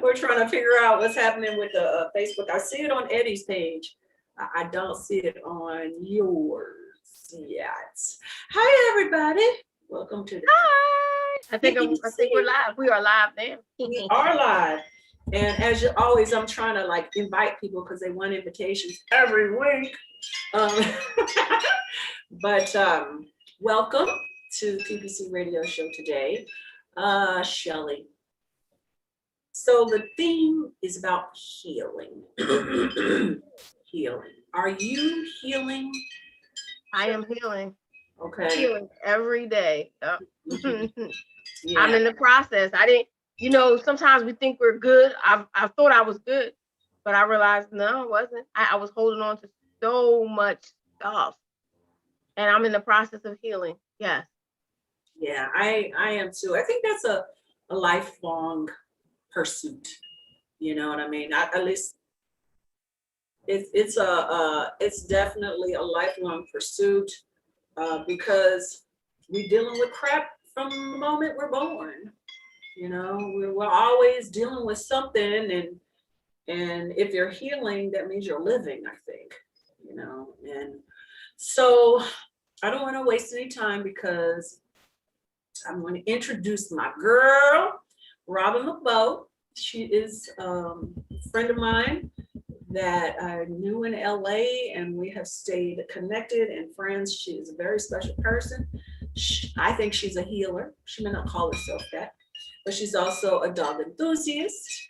We're trying to figure out what's happening with the Facebook. I see it on Eddie's page. I don't see it on yours yet. Hi, everybody. Welcome to the Hi. I think we're PPC. live. We are live now. We are live. And as always, I'm trying to like invite people because they want invitations every week. Um, but welcome to PPC Radio Show today. Shelly. So the theme is about healing. Healing. Are you healing? I am healing. Okay. Healing every day. Yep. Mhm. I'm Yeah. in the process. I didn't, sometimes we think we're good. I thought I was good, but I realized no, I wasn't. I was holding on to so much stuff. And I'm in the process of healing. Yes. Yeah. I am too. I think that's a lifelong pursuit. You know what I mean? At least it's definitely a lifelong pursuit because we're dealing with crap from the moment we're born. You know, we're always dealing with something, and if you're healing, that means you're living. I think, you know, and so I don't want to waste any time because I'm going to introduce my girl, Robin McBow. She is a friend of mine that I knew in LA, and we have stayed connected and friends. She is a very special person. I think she's a healer. She may not call herself that, but she's also a dog enthusiast.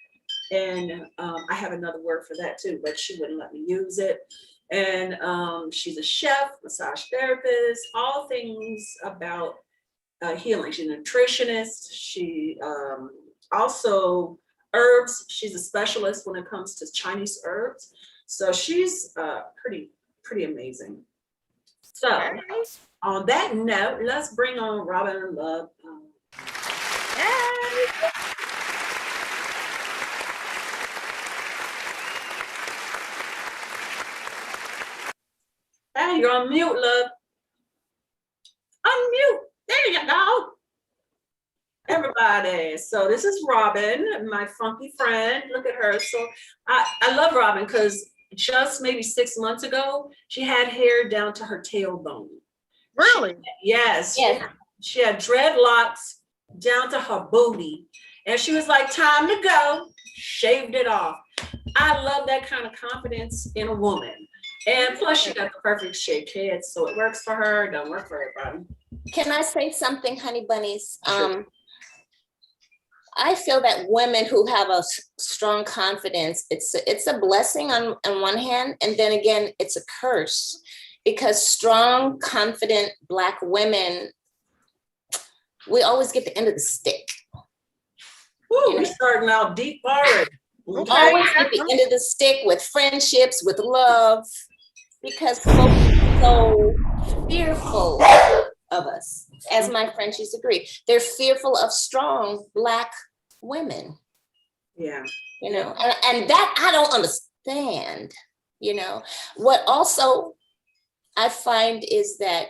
And I have another word for that too, but she wouldn't let me use it. And she's a chef, massage therapist, all things about healing. She's a nutritionist. She also herbs. She's a specialist when it comes to Chinese herbs. So she's pretty amazing. So Okay. on that note, let's bring on Robin Love. Hey. Hey, you're on mute, love. Unmute. There you go. Everybody. So this is Robin, my funky friend. Look at her. So I love Robin because just maybe 6 months ago, she had hair down to her tailbone. Really? Yes, Yes. she had dreadlocks down to her booty. And she was like, time to go. Shaved it off. I love that kind of confidence in a woman. And plus, she got the perfect shaped head. So it works for her. It don't work for everybody. Can I say something, honey bunnies? Sure. I feel that women who have a strong confidence, it's a blessing on one hand, and then again, it's a curse because strong, confident Black women, we always get the end of the stick. Woo, we're starting out deep already. Okay. Always get the end of the stick with friendships, with love, because folks are so fearful of us, as my Frenchies agree. They're fearful of strong Black women. Yeah. You know, and that I don't understand, you know. What also I find is that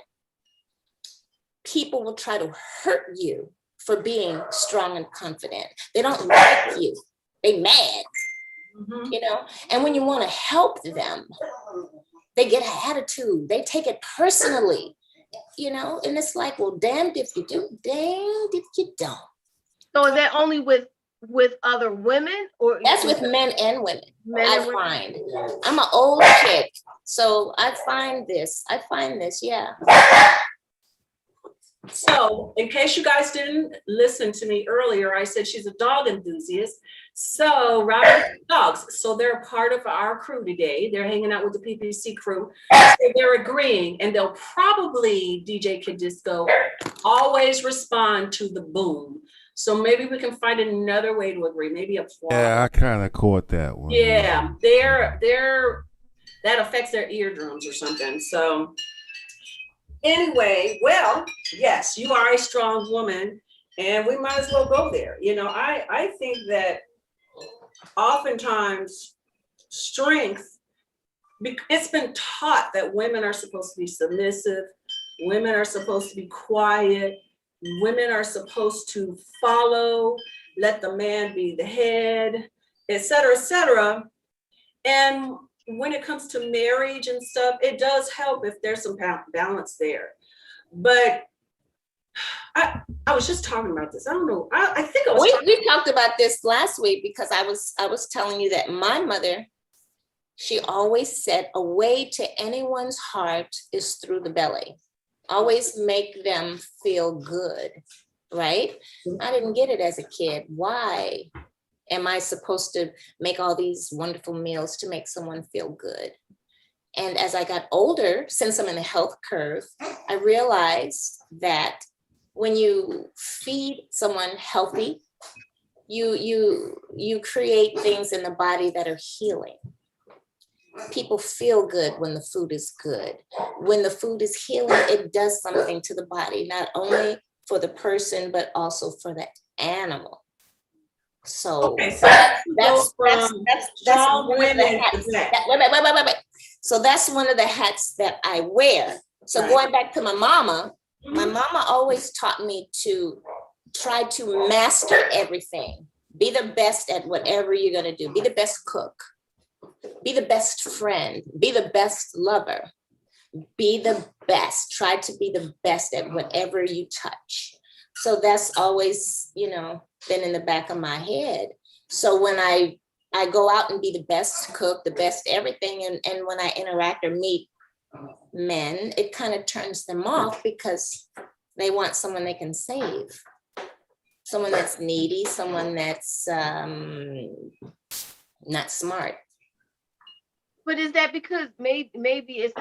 people will try to hurt you for being strong and confident. They don't like you. They mad, you know, and when you want to help them, they get an attitude. They take it personally, you know, and it's like, well, damned if you do, damned if you don't. So is that only with other women, or that's with men and women? Men find. I'm an old chick, so I find this, yeah. So, in case you guys didn't listen to me earlier, I said she's a dog enthusiast. So, Robin dogs. So, they're a part of our crew today. They're hanging out with the PPC crew. So they're agreeing, and they'll probably, DJ Kid Disco, always respond to the boom. So maybe we can find another way to agree. Maybe applause. Yeah, I kind of caught that one. Yeah, they're that affects their eardrums or something. So anyway, well, yes, you are a strong woman, and we might as well go there. You know, I think that oftentimes strength, it's been taught that women are supposed to be submissive, women are supposed to be quiet, women are supposed to follow let the man be the head, et cetera, et cetera. And when it comes to marriage and stuff, it does help if there's some balance there. But I was just talking about this. I don't know. I think I was We talked about this last week because I was telling you that my mother, she always said a way to anyone's heart is through the belly. Always make them feel good, right? I didn't get it as a kid. Why am I supposed to make all these wonderful meals to make someone feel good? And as I got older, since I'm in the health curve, I realized that when you feed someone healthy, you create things in the body that are healing. People feel good when the food is good. When the food is healing, it does something to the body, not only for the person, but also for the animal. So okay, so that's strong one of the women hats to that. wait. So that's one of the hats that I wear. So Right. going back to my mama always taught me to try to master everything. Be the best at whatever you're gonna do. Be the best cook. Be the best friend. Be the best lover. Be the best. Try to be the best at whatever you touch. So that's always, been in the back of my head. So when I go out and be the best cook, the best everything, and when I interact or meet men, it kind of turns them off because they want someone they can save. Someone that's needy, someone that's not smart. But is that because maybe it's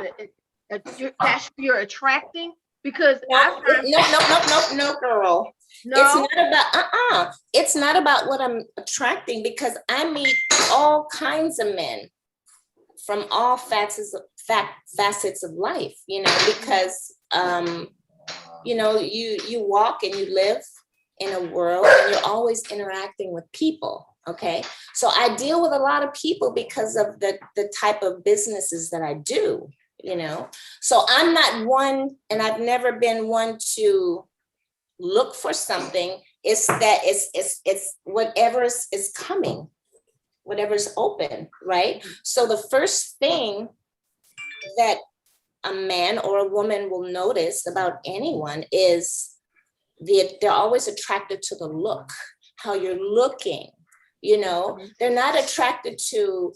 that's who you're attracting? Because No, girl. no, It's not about what I'm attracting, because I meet all kinds of men from all facets of life, because you walk and you live in a world and you're always interacting with people. Okay. So I deal with a lot of people because of the type of businesses that I do, So I'm not one, and I've never been one to look for something. It's that it's whatever is coming, whatever's open, right? So the first thing that a man or a woman will notice about anyone is they're always attracted to the look, how you're looking. They're not attracted to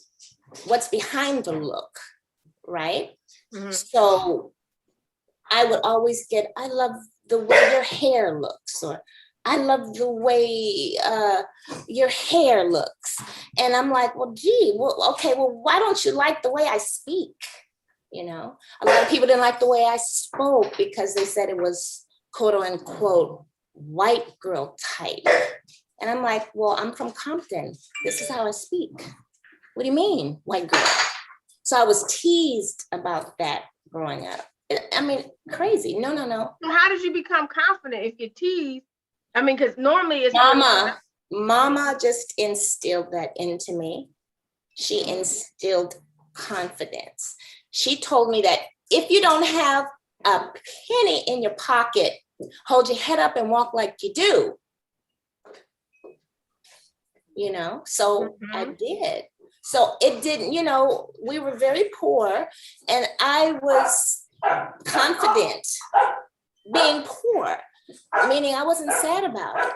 what's behind the look, right? Mhm. So I would always I love the way your hair looks, or I love the way your hair looks. And I'm like, well, why don't you like the way I speak? A lot of people didn't like the way I spoke because they said it was quote unquote white girl type. And I'm like, well, I'm from Compton. This is how I speak. What do you mean, white girl? So I was teased about that growing up. I mean, crazy. No. So how did you become confident if you're teased? I mean, because normally it's Mama just instilled that into me. She instilled confidence. She told me that if you don't have a penny in your pocket, hold your head up and walk like you do. So I did. So it didn't, we were very poor, and I was confident being poor, meaning I wasn't sad about it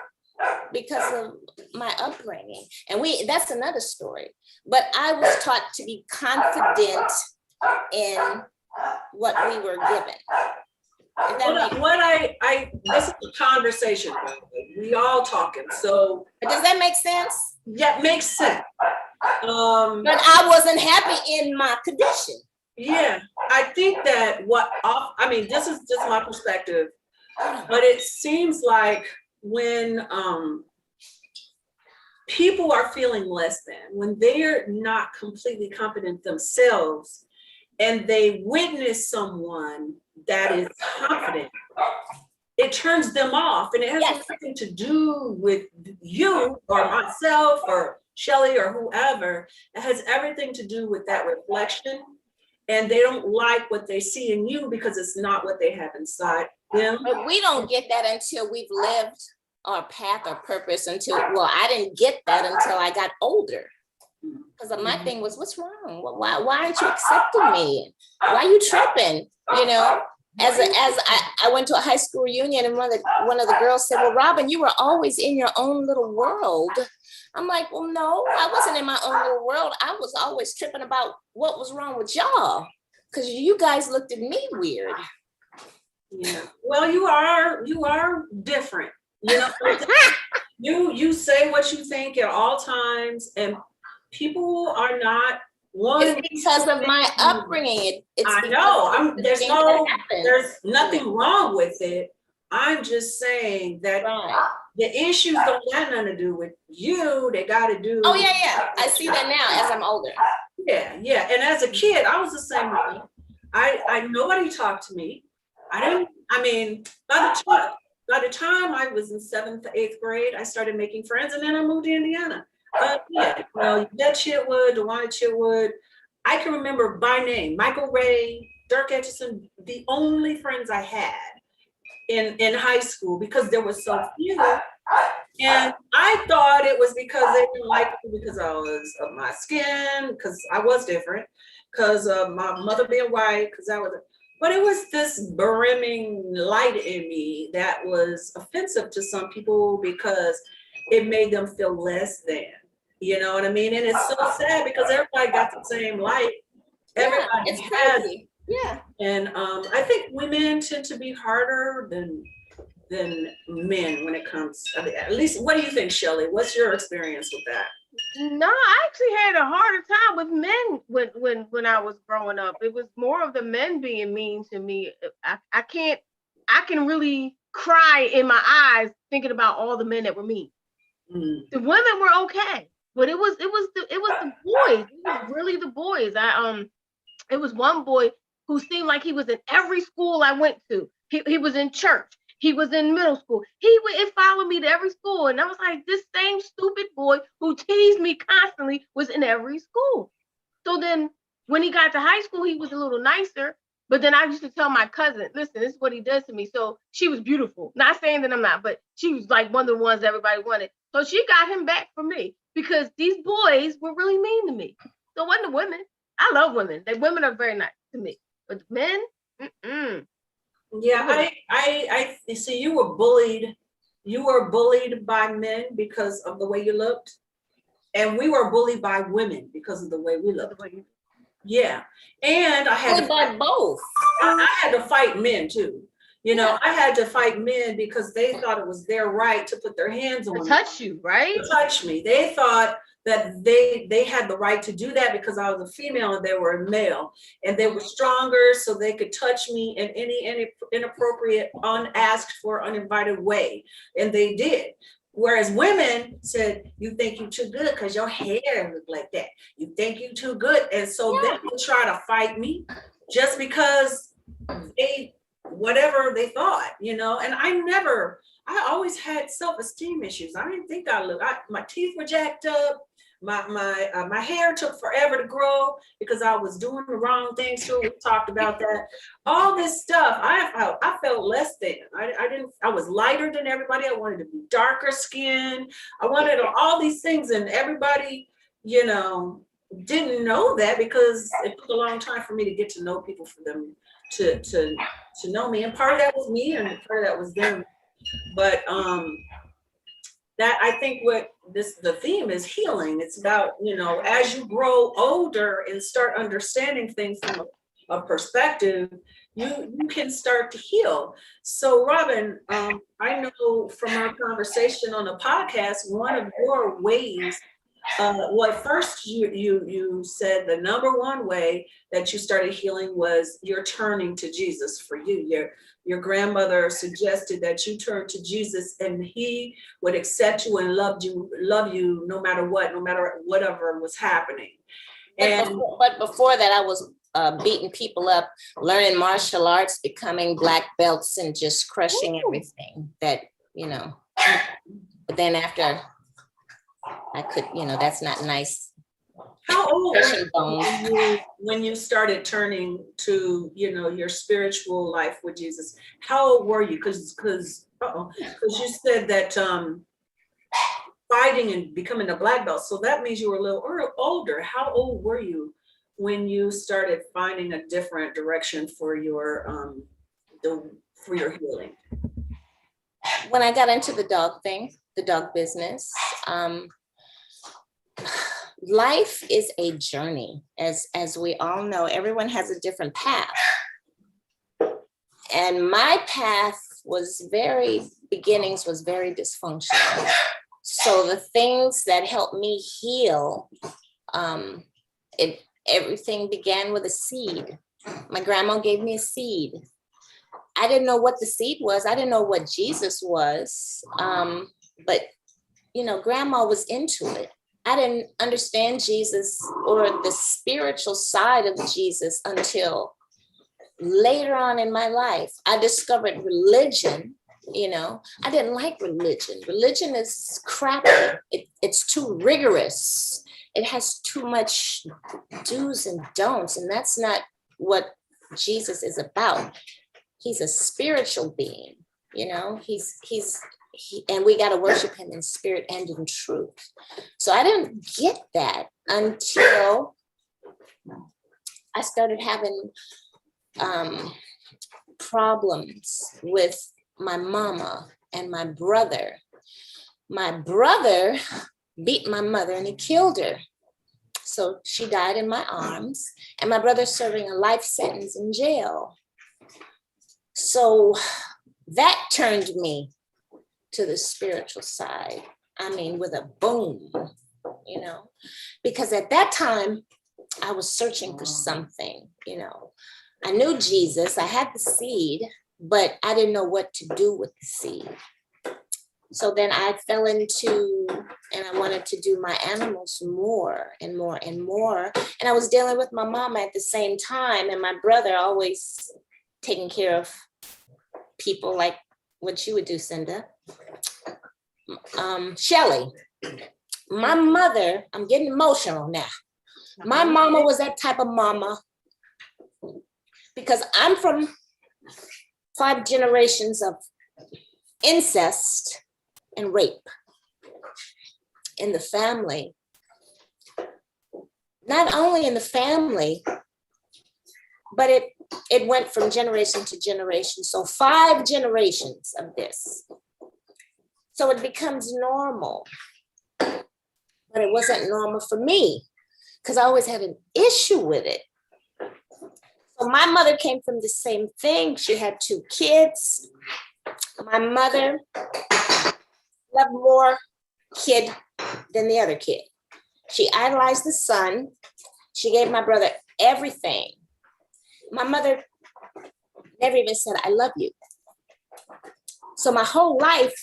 because of my upbringing. And that's another story. But I was taught to be confident in what we were given. This is a conversation. We all talking. So does that make sense? Yeah, makes sense. But I wasn't happy in my condition. Yeah, I think that this is just my perspective, but it seems like when people are feeling less than, when they're not completely confident themselves, and they witness someone that is confident, it turns them off, and it has nothing to do with you or myself or Shelly or whoever. It has everything to do with that reflection, and they don't like what they see in you because it's not what they have inside them. But we don't get that until we've lived or path or purpose until, well, I didn't get that until I got older. Because my thing was, what's wrong? Why aren't you accepting me? Why are you tripping? You know, as I went to a high school reunion, and one of the girls said, well, Robin, you were always in your own little world. I'm like, well, no, I wasn't in my own little world. I was always tripping about what was wrong with y'all, because you guys looked at me weird. Yeah. Well, you are different. You know, you say what you think at all times, and people are not one. It's because of my upbringing. I know. There's nothing wrong with it. I'm just saying that the issues don't have nothing to do with you. They got to do. Oh yeah. I see that now as I'm older. Yeah. And as a kid, I was the same way. I nobody talked to me. By the time I was in 7th, 8th grade, I started making friends, and then I moved to Indiana. Yvette Chitwood, Dewana Chitwood. I can remember by name, Michael Ray, Dirk Etchison, the only friends I had in high school, because there were so few. And I thought it was because they didn't like me because I was of my skin, because I was different, because of my mother being white, but it was this brimming light in me that was offensive to some people because it made them feel less than, you know what I mean? And it's so sad because everybody got the same light. Everybody has it. Yeah. And I think women tend to be harder than men when it comes, at least, what do you think, Shelly? What's your experience with that? No, I actually had a harder time with men when I was growing up. It was more of the men being mean to me. I can really cry in my eyes thinking about all the men that were mean. The women were okay, but it was the boys. It was really the boys. It was one boy who seemed like he was in every school I went to. He was in church. He was in middle school. It followed me to every school. And I was like, this same stupid boy who teased me constantly was in every school. So then when he got to high school, he was a little nicer. But then I used to tell my cousin, listen, this is what he does to me. So she was beautiful. Not saying that I'm not, but she was like one of the ones everybody wanted. So she got him back for me because these boys were really mean to me. So it wasn't the women. I love women. The women are very nice to me. But men, Yeah, I see you were bullied. You were bullied by men because of the way you looked. And we were bullied by women because of the way we looked. Yeah. And I had to fight both. I had to fight men too. You know, I had to fight men because they thought it was their right to put their hands on me. Touch you, right? To touch me. They thought that they had the right to do that because I was a female and they were a male, and they were stronger, so they could touch me in any inappropriate, unasked for, uninvited way, and they did. Whereas women said, you think you're too good because your hair look like that. You think you're too good, and so they would try to fight me just because whatever they thought, you know. And I always had self-esteem issues. I didn't think my teeth were jacked up. My hair took forever to grow because I was doing the wrong things too. We talked about that. All this stuff, I felt less than. I was lighter than everybody. I wanted to be darker skin. I wanted all these things, and everybody, you know, didn't know that because it took a long time for me to get to know people, for them to know me. And part of that was me, and part of that was them. But that, I think what the theme is healing. It's about, you know, as you grow older and start understanding things from a perspective, you can start to heal. So Robin, I know from our conversation on the podcast, one of your ways, first you said the number one way that you started healing was you're turning to Jesus for you. Your grandmother suggested that you turn to Jesus and he would accept you and love you no matter what, no matter whatever was happening. But before that, I was beating people up, learning martial arts, becoming black belts, and just crushing everything that, you know. But then after I could, you know, that's not nice How old were Flesh and you bone. when you started turning to, your spiritual life with Jesus? How old were you? Because you said that fighting and becoming a black belt, so that means you were a little older. How old were you when you started finding a different direction for your for your healing? When I got into the dog business, life is a journey. As we all know, everyone has a different path. And my path was very dysfunctional. So the things that helped me heal, everything began with a seed. My grandma gave me a seed. I didn't know what the seed was. I didn't know what Jesus was. But, grandma was into it. I didn't understand Jesus or the spiritual side of Jesus until later on in my life. I discovered religion. I didn't like religion. Religion is crappy. It's too rigorous. It has too much do's and don'ts. And that's not what Jesus is about. He's a spiritual being, and we got to worship him in spirit and in truth. So I didn't get that until I started having problems with my mama and my brother. My brother beat my mother and he killed her. So she died in my arms, and my brother's serving a life sentence in jail. So that turned me to the spiritual side. I mean, with a boom, because at that time I was searching for something, I knew Jesus, I had the seed, but I didn't know what to do with the seed. So then I fell into, and I wanted to do my animals more and more and more. And I was dealing with my mama at the same time, and my brother always taking care of people like what you would do, Cinda. Shelly, my mother, I'm getting emotional now. My mama was that type of mama, because I'm from 5 generations of incest and rape in the family. Not only in the family, but it went from generation to generation. So 5 generations of this. So it becomes normal. But it wasn't normal for me, because I always had an issue with it. So my mother came from the same thing. She had 2 kids. My mother loved more kid than the other kid. She idolized the son. She gave my brother everything. My mother never even said, I love you. So my whole life,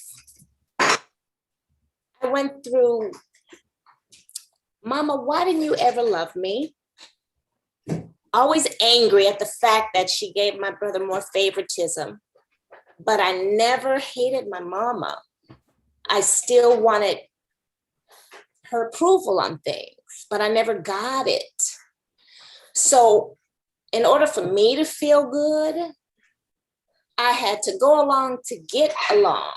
I went through, Mama, why didn't you ever love me? Always angry at the fact that she gave my brother more favoritism. But I never hated my mama. I still wanted her approval on things, but I never got it. So in order for me to feel good, I had to go along to get along.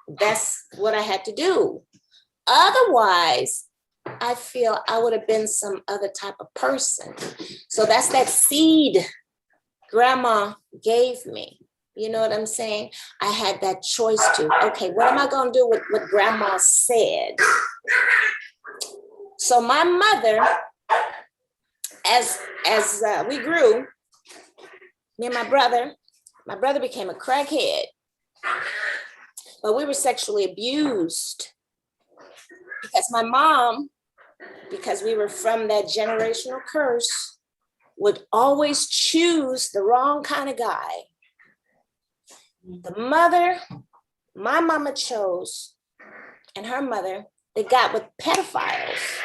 That's what I had to do. Otherwise, I feel I would have been some other type of person. So that's that seed grandma gave me. You know what I'm saying? I had that choice to, okay, what am I going to do with what grandma said? So my mother, as we grew, me and my brother became a crackhead, but we were sexually abused because my mom, because we were from that generational curse, would always choose the wrong kind of guy. The mother, my mama chose, and her mother, they got with pedophiles.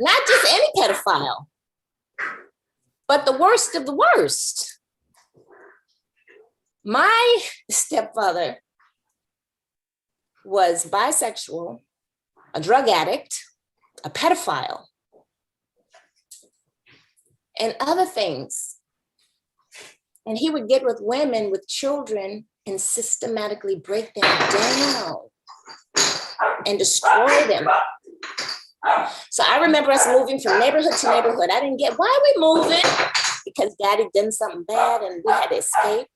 Not just any pedophile, but the worst of the worst. My stepfather was bisexual, a drug addict, a pedophile. and other things. And he would get with women with children and systematically break them down and destroy them. So I remember us moving from neighborhood to neighborhood. I didn't get, why are we moving? Because daddy done something bad and we had to escape.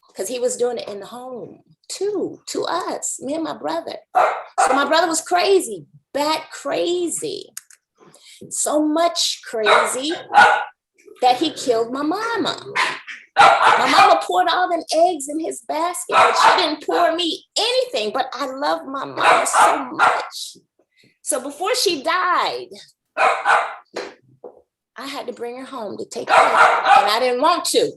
Because he was doing it in the home too, to us, me and my brother. So my brother was crazy, bat crazy. So much crazy that he killed my mama. My mama poured all them eggs in his basket, but she didn't pour me anything. But I love my mama so much. So before she died, I had to bring her home to take care of her, and I didn't want to.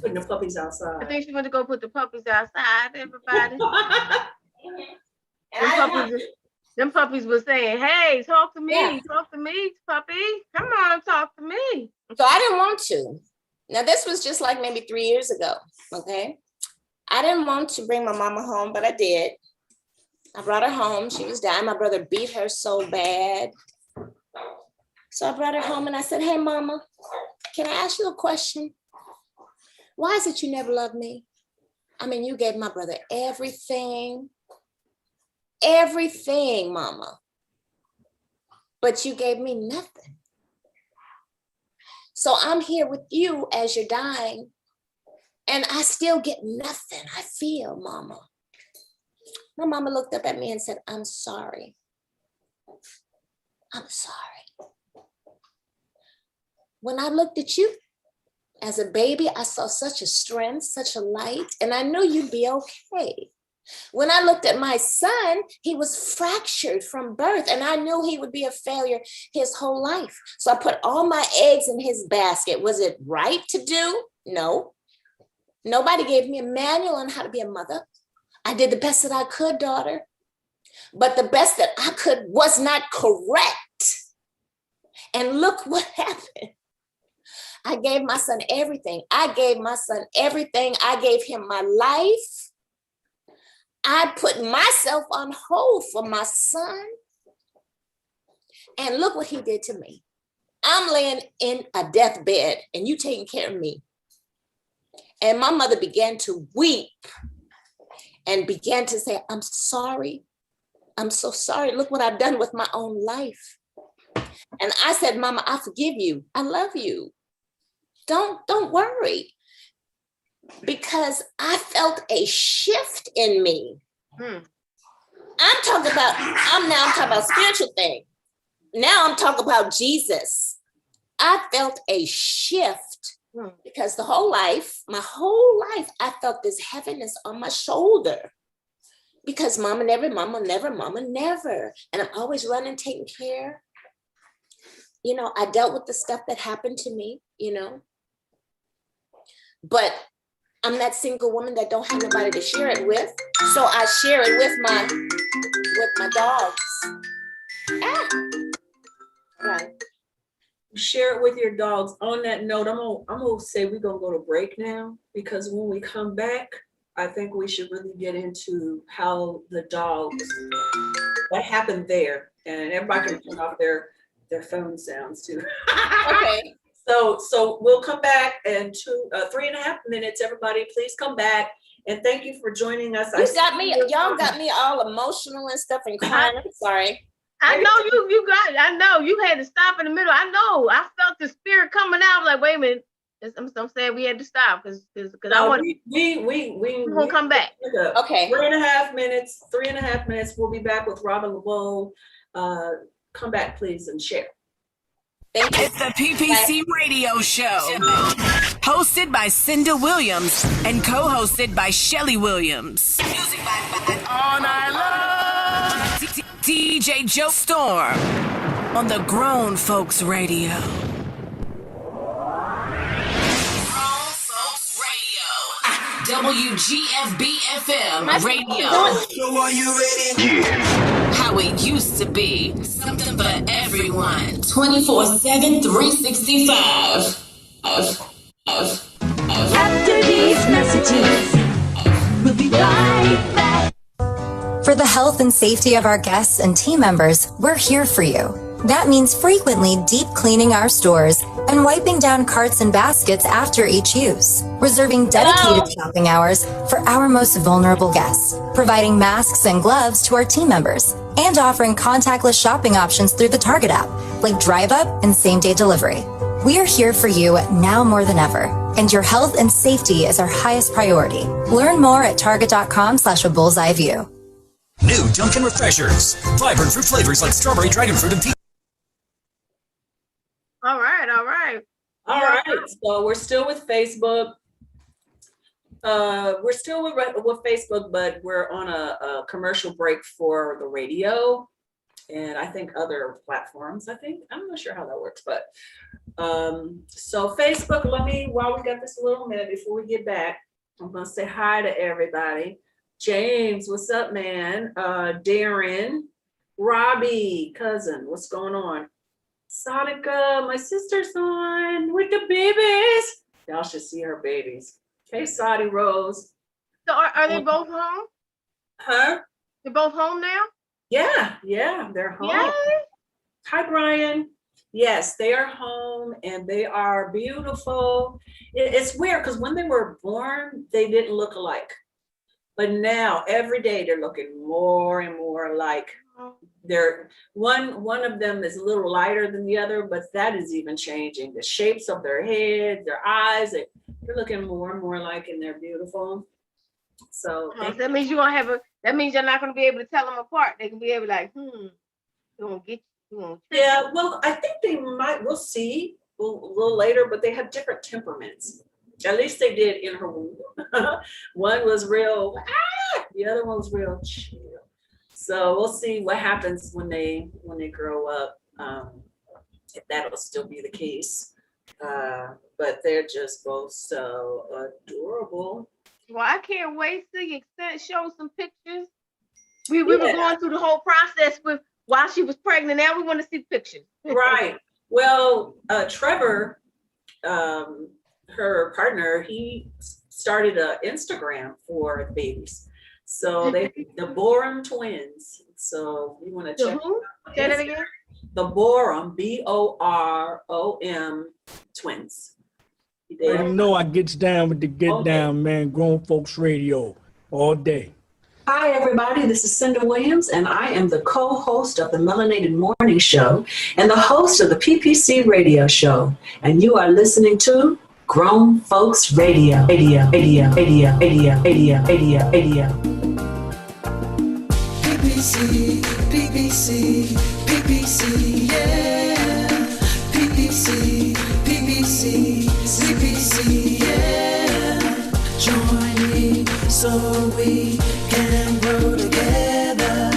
Putting the puppies outside. I think she went to go put the puppies outside, everybody. Them puppies were saying, hey, talk to me, Yeah. talk to me, puppy. Come on, talk to me. So I didn't want to. Now, this was just like maybe 3 years ago, okay? I didn't want to bring my mama home, but I did. I brought her home. She was dying. My brother beat her so bad. So I brought her home and I said, hey, mama, can I ask you a question? Why is it you never loved me? I mean, you gave my brother everything. Everything, mama. But you gave me nothing. So I'm here with you as you're dying, and I still get nothing. I feel, mama. My mama looked up at me and said, I'm sorry. I'm sorry. When I looked at you as a baby, I saw such a strength, such a light, and I knew you'd be okay. When I looked at my son, he was fractured from birth, and I knew he would be a failure his whole life. So I put all my eggs in his basket. Was it right to do? No. Nobody gave me a manual on how to be a mother. I did the best that I could, daughter. But the best that I could was not correct. And look what happened. I gave my son everything. I gave my son everything. I gave him my life. I put myself on hold for my son. And look what he did to me. I'm laying in a deathbed and you taking care of me. And my mother began to weep and began to say, I'm sorry. I'm so sorry. Look what I've done with my own life. And I said, Mama, I forgive you. I love you. Don't worry. Because I felt a shift in me. I'm talking about spiritual thing. Now I'm talking about Jesus. I felt a shift because my whole life, I felt this heaviness on my shoulder because mama never. And I'm always running, taking care. You know, I dealt with the stuff that happened to me, you know, but I'm that single woman that don't have nobody to share it with. So I share it with my dogs. Right. Share it with your dogs. On that note, I'm gonna say we're gonna go to break now, because when we come back, I think we should really get into how the dogs, what happened there, and everybody can turn off their phone sounds too. Okay. So we'll come back in 3.5 minutes. Everybody, please come back. And thank you for joining us. Y'all got me all emotional and stuff and crying. I'm sorry. I know I know you had to stop in the middle. I know. I felt the spirit coming out. Like, wait a minute. I'm saying we had to stop because I want we're gonna come back. Okay. 3.5 minutes. 3.5 minutes. We'll be back with Robin LeBeau. Come back, please, and share. Thank you. It's the PPC Radio Show, hosted by Cinda Williams and co-hosted by Shelly Williams. Music by All Night Long. DJ Joe Storm on the Grown Folks Radio. Grown Folks Radio. WGFB FM Radio. So are you ready? Yeah. How it used to be. Something for everyone. 24/7, 365. After these messages, we'll be right back. For the health and safety of our guests and team members, we're here for you. That means frequently deep cleaning our stores and wiping down carts and baskets after each use, reserving dedicated shopping hours for our most vulnerable guests, providing masks and gloves to our team members, and offering contactless shopping options through the Target app, like Drive Up and same-day delivery. We are here for you now more than ever, and your health and safety is our highest priority. Learn more at target.com/a bullseye view. New Dunkin' Refreshers. Vibrant fruit flavors like strawberry, dragon fruit, and peach. All right, all right. All right, so we're still with Facebook. We're still with Facebook, but we're on a commercial break for the radio and I think other platforms. I'm not sure how that works, but so Facebook, while we got this little minute before we get back, I'm gonna say hi to everybody. James, what's up, man? Darren, Robbie, cousin, what's going on? Sonica, my sister's on with the babies. Y'all should see her babies. Hey, Sadi Rose. So are they both home? Huh? They're both home now? Yeah, they're home. Yay. Hi, Brian. Yes, they are home and they are beautiful. It's weird because when they were born, they didn't look alike. But now every day they're looking more and more alike. They're one of them is a little lighter than the other, but that is even changing. The shapes of their head, their eyes, they're looking more and more alike, and they're beautiful. So that means you're gonna that means you're not gonna be able to tell them apart. They can be able to like, they're gonna get you. Yeah, well, I think they might. We'll see a little later, but they have different temperaments. At least they did in her womb. One was real, the other one was real chill. So we'll see what happens when they grow up. If that'll still be the case. But they're just both so adorable. Well, I can't wait to the extent show some pictures. We were going through the whole process while she was pregnant. Now we want to see pictures. Right. Well, Trevor, her partner, he started an Instagram for the babims. So the Borum twins. So we want to check. Say that again. The Borum, BOROM twins. You know I gets down with the get down, man. Grown Folks Radio all day. Hi, everybody. This is Cinda Williams, and I am the co-host of the Melanated Morning Show and the host of the PPC Radio Show. And you are listening to Grown Folks Radio. PPC, PPC, PPC, yeah. PPC, PPC, CPC, yeah. Join me so we can grow together.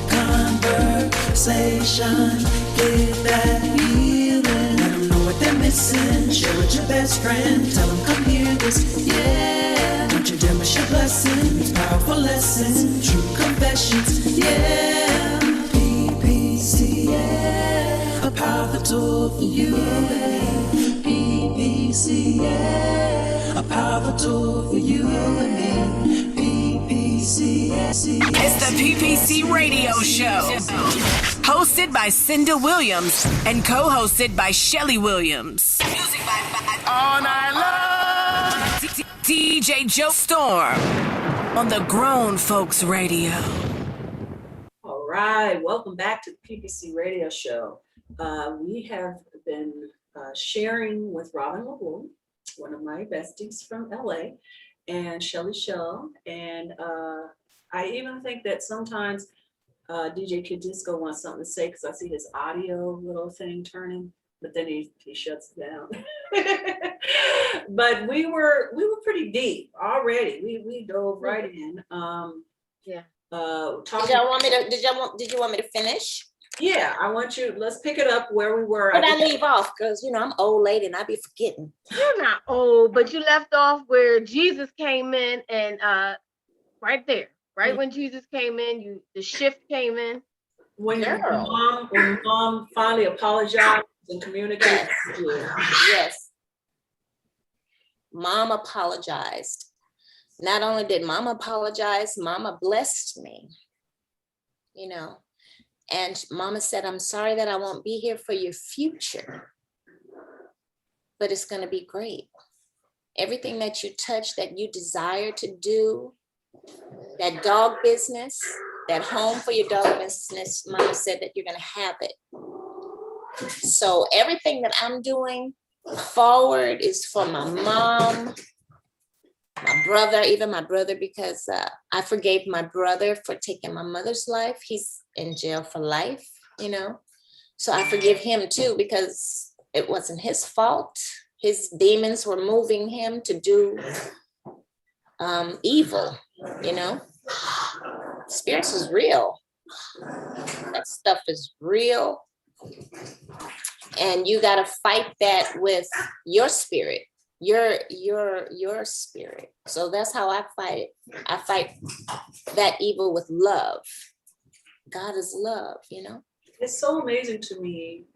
Conversation, get that healing. Let them know what they're missing. Share with your best friend. Tell them come hear this, yeah. Don't you dare miss your blessings. Powerful lessons, true confessions, yeah. PPC, yeah. A powerful tool for you. PPC, yeah. A powerful tool for you and me. PPC, yeah. It's the PPC Radio Show, hosted by Cinda Williams and co-hosted by Shelly Williams. Music by All Night Long. DJ Joe Storm on the Grown Folks Radio. All right, welcome back to the PPC Radio Show. We have been sharing with Robin LeBoule, one of my besties from LA, and Shelly Shell, and I even think that sometimes DJ Kid Disco wants something to say because I see his audio little thing turning, but then he shuts it down. But we were pretty deep already. We dove right in. Did you want me to finish? Yeah, I want you. Let's pick it up where we were. But I leave off because I'm old lady and I be forgetting. You're not old, but you left off where Jesus came in and right there. Right when Jesus came in, the shift came in. When mom finally apologized and communicated. Yes. Mom apologized. Not only did Mama apologize, Mama blessed me. you know. And mama said, I'm sorry that I won't be here for your future, but it's going to be great. Everything that you touch, that you desire to do, that dog business, that home for your dog business, mama said that you're going to have it. So everything that I'm doing forward is for my mom, my brother, even my brother, because I forgave my brother for taking my mother's life. He's in jail for life, you know. So I forgive him too, because it wasn't his fault. His demons were moving him to do evil, you know. Spirits is real. That stuff is real. And you got to fight that with your spirit, your spirit. So that's how I fight it. I fight that evil with love. God is love, you know. It's so amazing to me.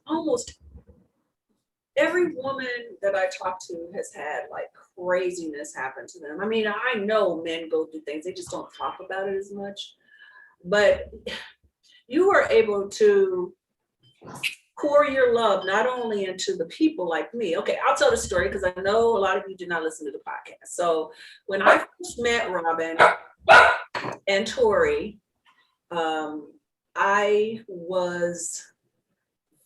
Almost every woman that I talk to has had like craziness happen to them. I mean, I know men go through things, they just don't talk about it as much. But you are able to pour your love not only into the people like me. Okay, I'll tell the story because I know a lot of you did not listen to the podcast. So when I first met Robin and Tori, I was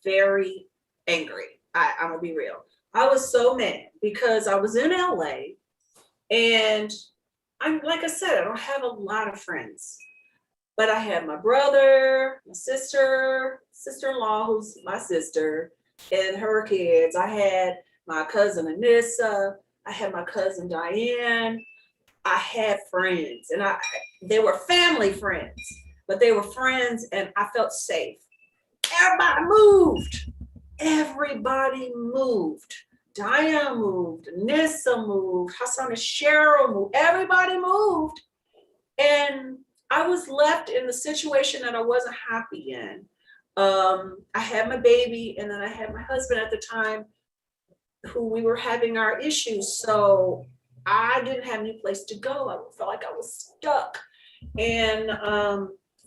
very angry. I'm gonna be real. I was so mad because I was in LA and I'm, like I said, I don't have a lot of friends. But I had my brother, my sister-in-law, who's my sister, and her kids. I had my cousin Anissa. I had my cousin Diane. I had friends, and they were family friends, but they were friends, and I felt safe. Everybody moved. Everybody moved. Diane moved. Anissa moved. Hassan and Cheryl moved. Everybody moved, and I was left in the situation that I wasn't happy in. I had my baby, and then I had my husband at the time, who we were having our issues. So I didn't have any place to go. I felt like I was stuck. And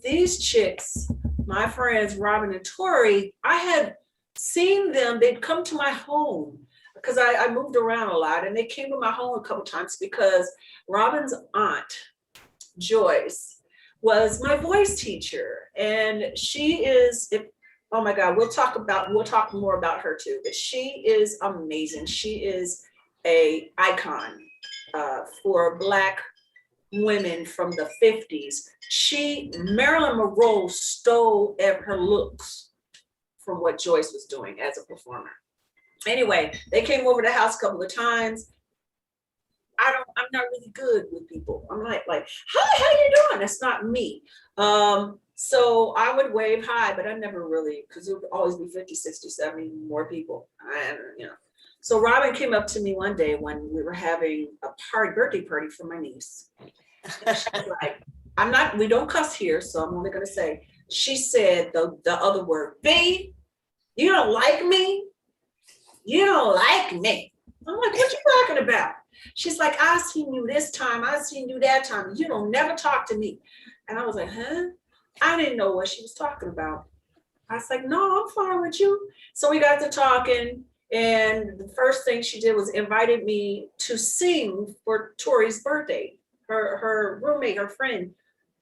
these chicks, my friends, Robin and Tori, I had seen them. They'd come to my home because I moved around a lot, and they came to my home a couple times because Robin's aunt, Joyce, was my voice teacher, and she is, oh my God, we'll talk more about her too, but she is amazing. She is a icon for Black women from the 50s. Marilyn Monroe stole her looks from what Joyce was doing as a performer. Anyway, they came over the house a couple of times. I'm not really good with people. I'm like, how you doing? That's not me. So I would wave hi, but I never really, because it would always be 50, 60, 70 more people. So Robin came up to me one day when we were having a birthday party for my niece. And she was like, we don't cuss here, so I'm only gonna say, she said the other word, B, you don't like me? You don't like me. I'm like, what you talking about? She's like, I seen you this time, I seen you that time. You don't never talk to me. And I was like, huh? I didn't know what she was talking about. I was like, no, I'm fine with you. So we got to talking, and the first thing she did was invited me to sing for Tori's birthday. Her roommate, her friend,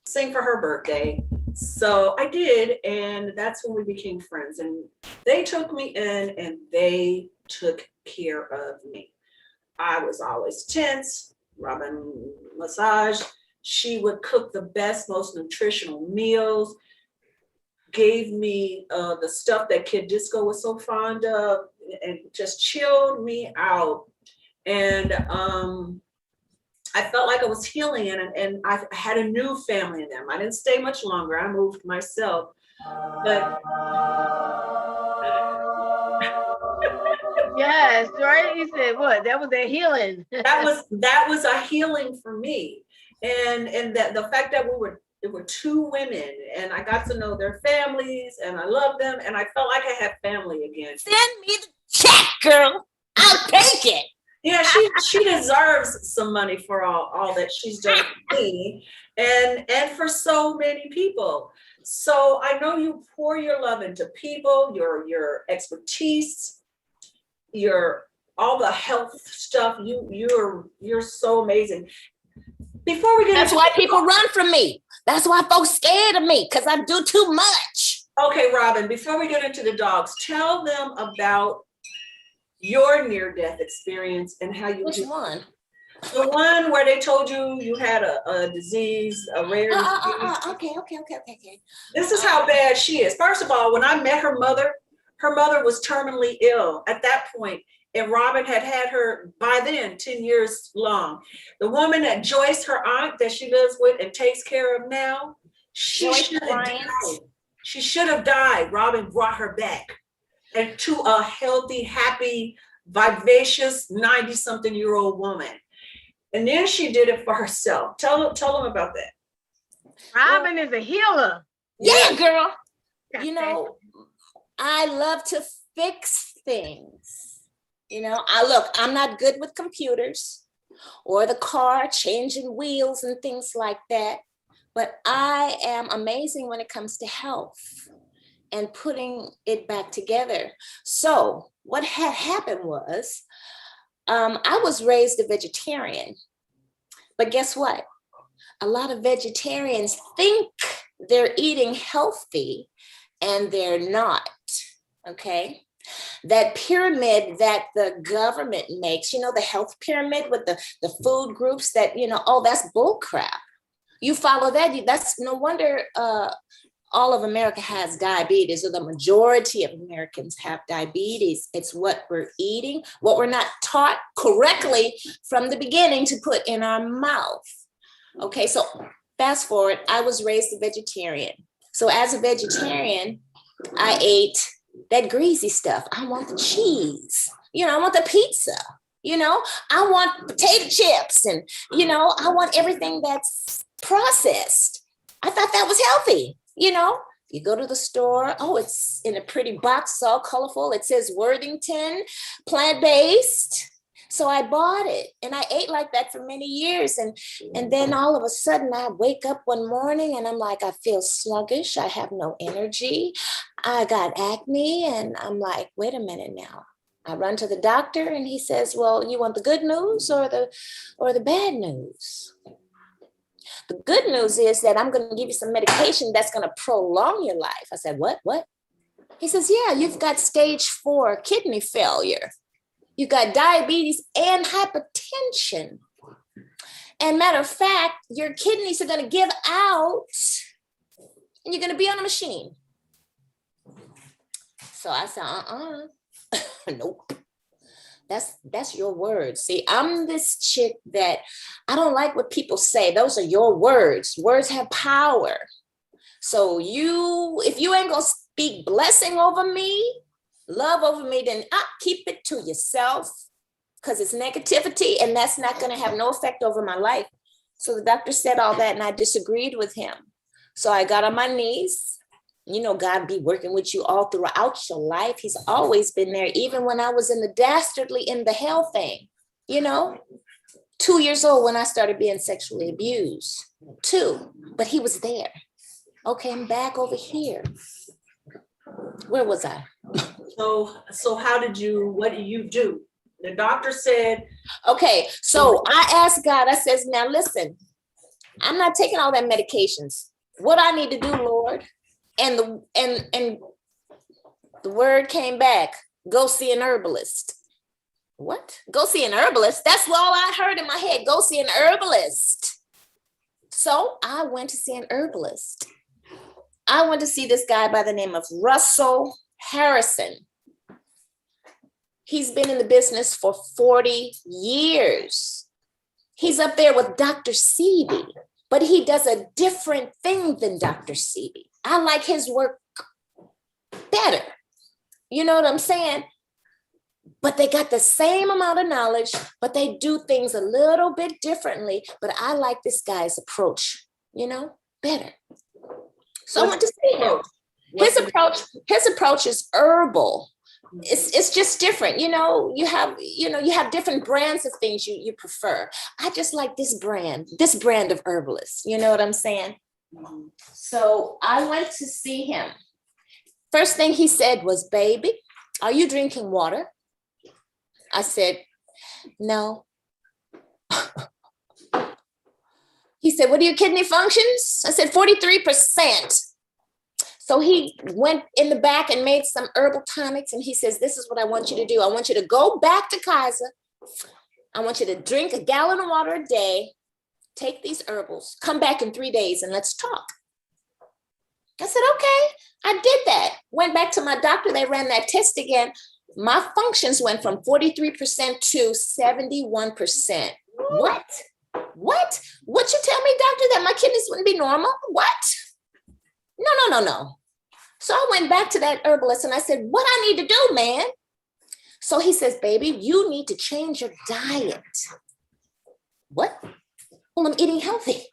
sing for her birthday. So I did, and that's when we became friends. And they took me in, and they took care of me. I was always tense. Robin massage. She would cook the best, most nutritional meals, gave me the stuff that Kid Disco was so fond of, and just chilled me out. And I felt like I was healing, and I had a new family in them. I didn't stay much longer. I moved myself. But Yes, right. He said, "What? That was that healing." that was a healing for me, and that the fact that there were two women, and I got to know their families, and I loved them, and I felt like I had family again. Send me the check, girl. I'll take it. Yeah, she deserves some money for all that she's done for me and for so many people. So I know you pour your love into people, your expertise, your all the health stuff. You're so amazing. Before we get That's into why people run from me. That's why folks scared of me, because I do too much. Okay, Robin, before we get into the dogs, tell them about your near-death experience and how you Which one? the one where they told you you had a disease, a rare disease. Okay. This is how bad she is. First of all, when I met her mother was terminally ill at that point, and Robin had had her by then 10 years long. The woman that Joyce, her aunt that she lives with and takes care of now, she should have died. She should have died. Robin brought her back and to a healthy, happy, vivacious 90-something-year-old woman. And then she did it for herself. Tell them about that. Robin is a healer. Yeah, girl. Got You that. know, I love to fix things. You know, I'm not good with computers or the car, changing wheels and things like that. But I am amazing when it comes to health and putting it back together. So what had happened was, I was raised a vegetarian, but guess what? A lot of vegetarians think they're eating healthy and they're not, okay? That pyramid that the government makes, you know, the health pyramid with the food groups that, you know, oh, that's bull crap. You follow that, that's no wonder all of America has diabetes, or the majority of Americans have diabetes. It's what we're eating, what we're not taught correctly from the beginning to put in our mouth. Okay, so fast forward, I was raised a vegetarian. So as a vegetarian, I ate that greasy stuff. I want the cheese, you know, I want the pizza, you know, I want potato chips, and, you know, I want everything that's processed. I thought that was healthy, you know. You go to the store, oh, it's in a pretty box, all colorful. It says Worthington, plant-based. So I bought it and I ate like that for many years. And then all of a sudden I wake up one morning and I'm like, I feel sluggish. I have no energy. I got acne. And I'm like, wait a minute now. I run to the doctor and he says, well, you want the good news or the bad news? The good news is that I'm going to give you some medication that's going to prolong your life. I said, what? He says, yeah, you've got stage 4 kidney failure. You got diabetes and hypertension. And matter of fact, your kidneys are going to give out and you're going to be on a machine. So I said, nope. That's your words. See, I'm this chick that I don't like what people say. Those are your words. Words have power. So if you ain't going to speak blessing over me, love over me, then keep it to yourself, because it's negativity and that's not going to have no effect over my life. So the doctor said all that and I disagreed with him. So I got on my knees. You know, God be working with you all throughout your life. He's always been there, even when I was in the dastardly in the hell thing, you know, 2 years old when I started being sexually abused, 2, but he was there. Okay, I'm back over here. Where was I? So what do you do? The doctor said. Okay, so I asked God, I says, now listen, I'm not taking all that medications. What I need to do, Lord? And the word came back, go see an herbalist. What? Go see an herbalist? That's all I heard in my head. Go see an herbalist. So I went to see an herbalist. I went to see this guy by the name of Russell Harrison. He's been in the business for 40 years. He's up there with Dr. Sebi, but he does a different thing than Dr. Sebi. I like his work better. You know what I'm saying? But they got the same amount of knowledge, but they do things a little bit differently. But I like this guy's approach, you know, better. So I went to see him. His approach is herbal, it's just different. You have different brands of things you prefer. I just like this brand of herbalist. You know what I'm saying? Mhm. So I went to see him. First thing he said was, "Baby, are you drinking water?" I said, "No." He said, "What are your kidney functions?" I said, 43%. So he went in the back and made some herbal tonics. And he says, "This is what I want you to do. I want you to go back to Kaiser. I want you to drink a gallon of water a day, take these herbals, come back in 3 days and let's talk." I said, "Okay." I did that. Went back to my doctor. They ran that test again. My functions went from 43% to 71%. What? What you tell me, doctor, that my kidneys wouldn't be normal? What? No. So I went back to that herbalist and I said, "What I need to do, man?" So he says, "Baby, you need to change your diet." What? Well, I'm eating healthy.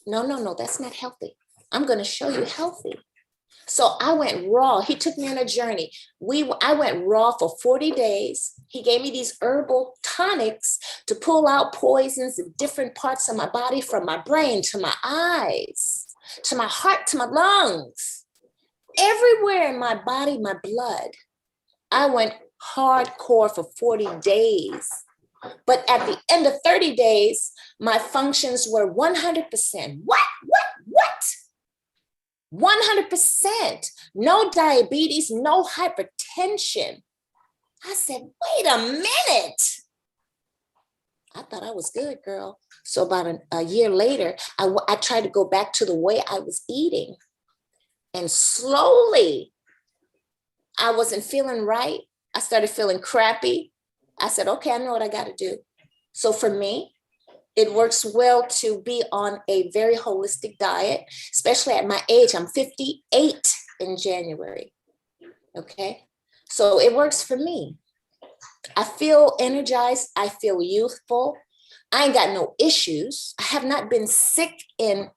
No, that's not healthy. I'm going to show you healthy. So I went raw. He took me on a journey. I went raw for 40 days. He gave me these herbal tonics to pull out poisons in different parts of my body, from my brain to my eyes, to my heart, to my lungs. Everywhere in my body, my blood. I went hardcore for 40 days. But at the end of 30 days, my functions were 100%. What? 100%. No diabetes, no hypertension. I said, "Wait a minute." I thought I was good, girl. So about a year later, I tried to go back to the way I was eating. And slowly, I wasn't feeling right. I started feeling crappy. I said, "Okay, I know what I got to do." So for me, it works well to be on a very holistic diet, especially at my age. I'm 58 in January. Okay. So it works for me. I feel energized. I feel youthful. I ain't got no issues. I have not been sick in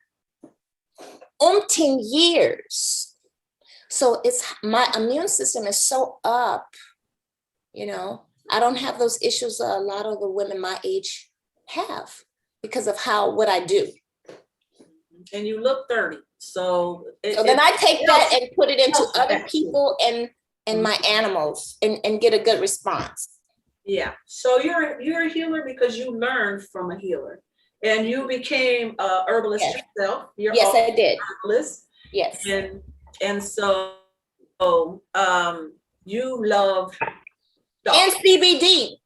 umpteen years. So my immune system is so up, I don't have those issues that a lot of the women my age have because of what I do. And you look 30. So then I take that and put it into other people and my animals and get a good response. Yeah. So you're a healer because you learned from a healer, and you became a herbalist yourself. Yes, I did. Herbalist. Yes. And so you love dogs. And CBD.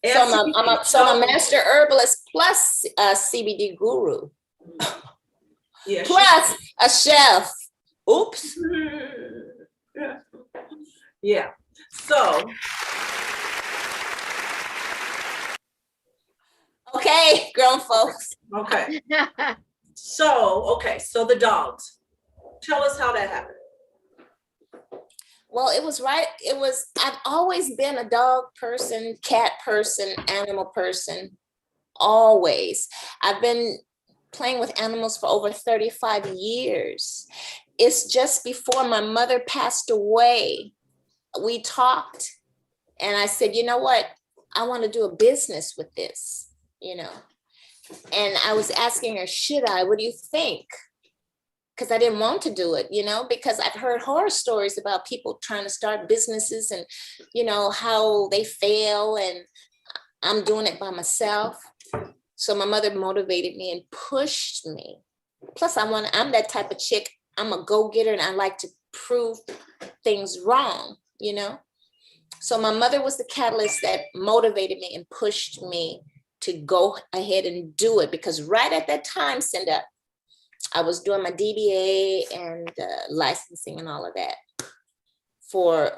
So I'm a master herbalist plus a CBD guru. Yeah, plus a chef. Oops. Yeah. So. Okay, grown folks. Okay. So the dogs. Tell us how that happened. Well, I've always been a dog person, cat person, animal person, always. I've been playing with animals for over 35 years. It's just before my mother passed away, we talked and I said, "You know what? I want to do a business with this, And I was asking her, "Should I? What do you think?" Because I didn't want to do it, because I've heard horror stories about people trying to start businesses and, how they fail, and I'm doing it by myself. So my mother motivated me and pushed me. Plus, I'm that type of chick. I'm a go-getter and I like to prove things wrong, So my mother was the catalyst that motivated me and pushed me to go ahead and do it, because right at that time, Cinda, I was doing my DBA and licensing and all of that for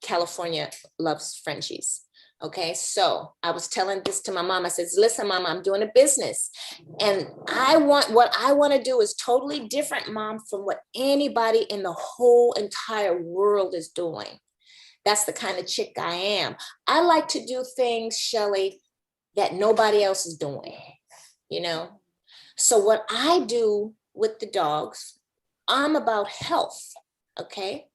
California Loves Frenchies. Okay, so I was telling this to my mom. I said, "Listen, Mama, I'm doing a business, and what I want to do is totally different, Mom, from what anybody in the whole entire world is doing. That's the kind of chick I am. I like to do things, Shelly, that nobody else is doing, So what I do with the dogs, I'm about health, okay?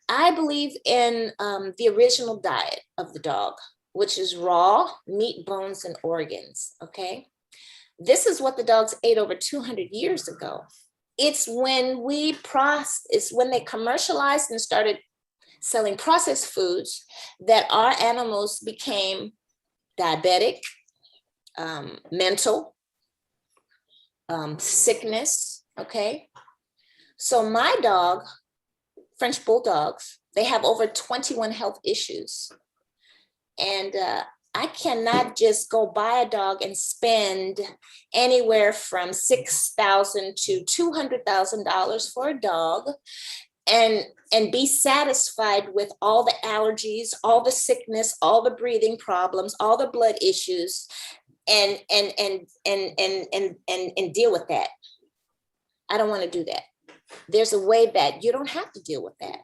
I believe in the original diet of the dog, which is raw meat, bones, and organs. Okay. This is what the dogs ate over 200 years ago. It's when it's when they commercialized and started selling processed foods that our animals became diabetic, mental, sickness. Okay. So my dog, French bulldogs, they have over 21 health issues. And I cannot just go buy a dog and spend anywhere from $6,000 to $200,000 for a dog and be satisfied with all the allergies, all the sickness, all the breathing problems, all the blood issues, and deal with that. I don't want to do that. There's a way that you don't have to deal with that.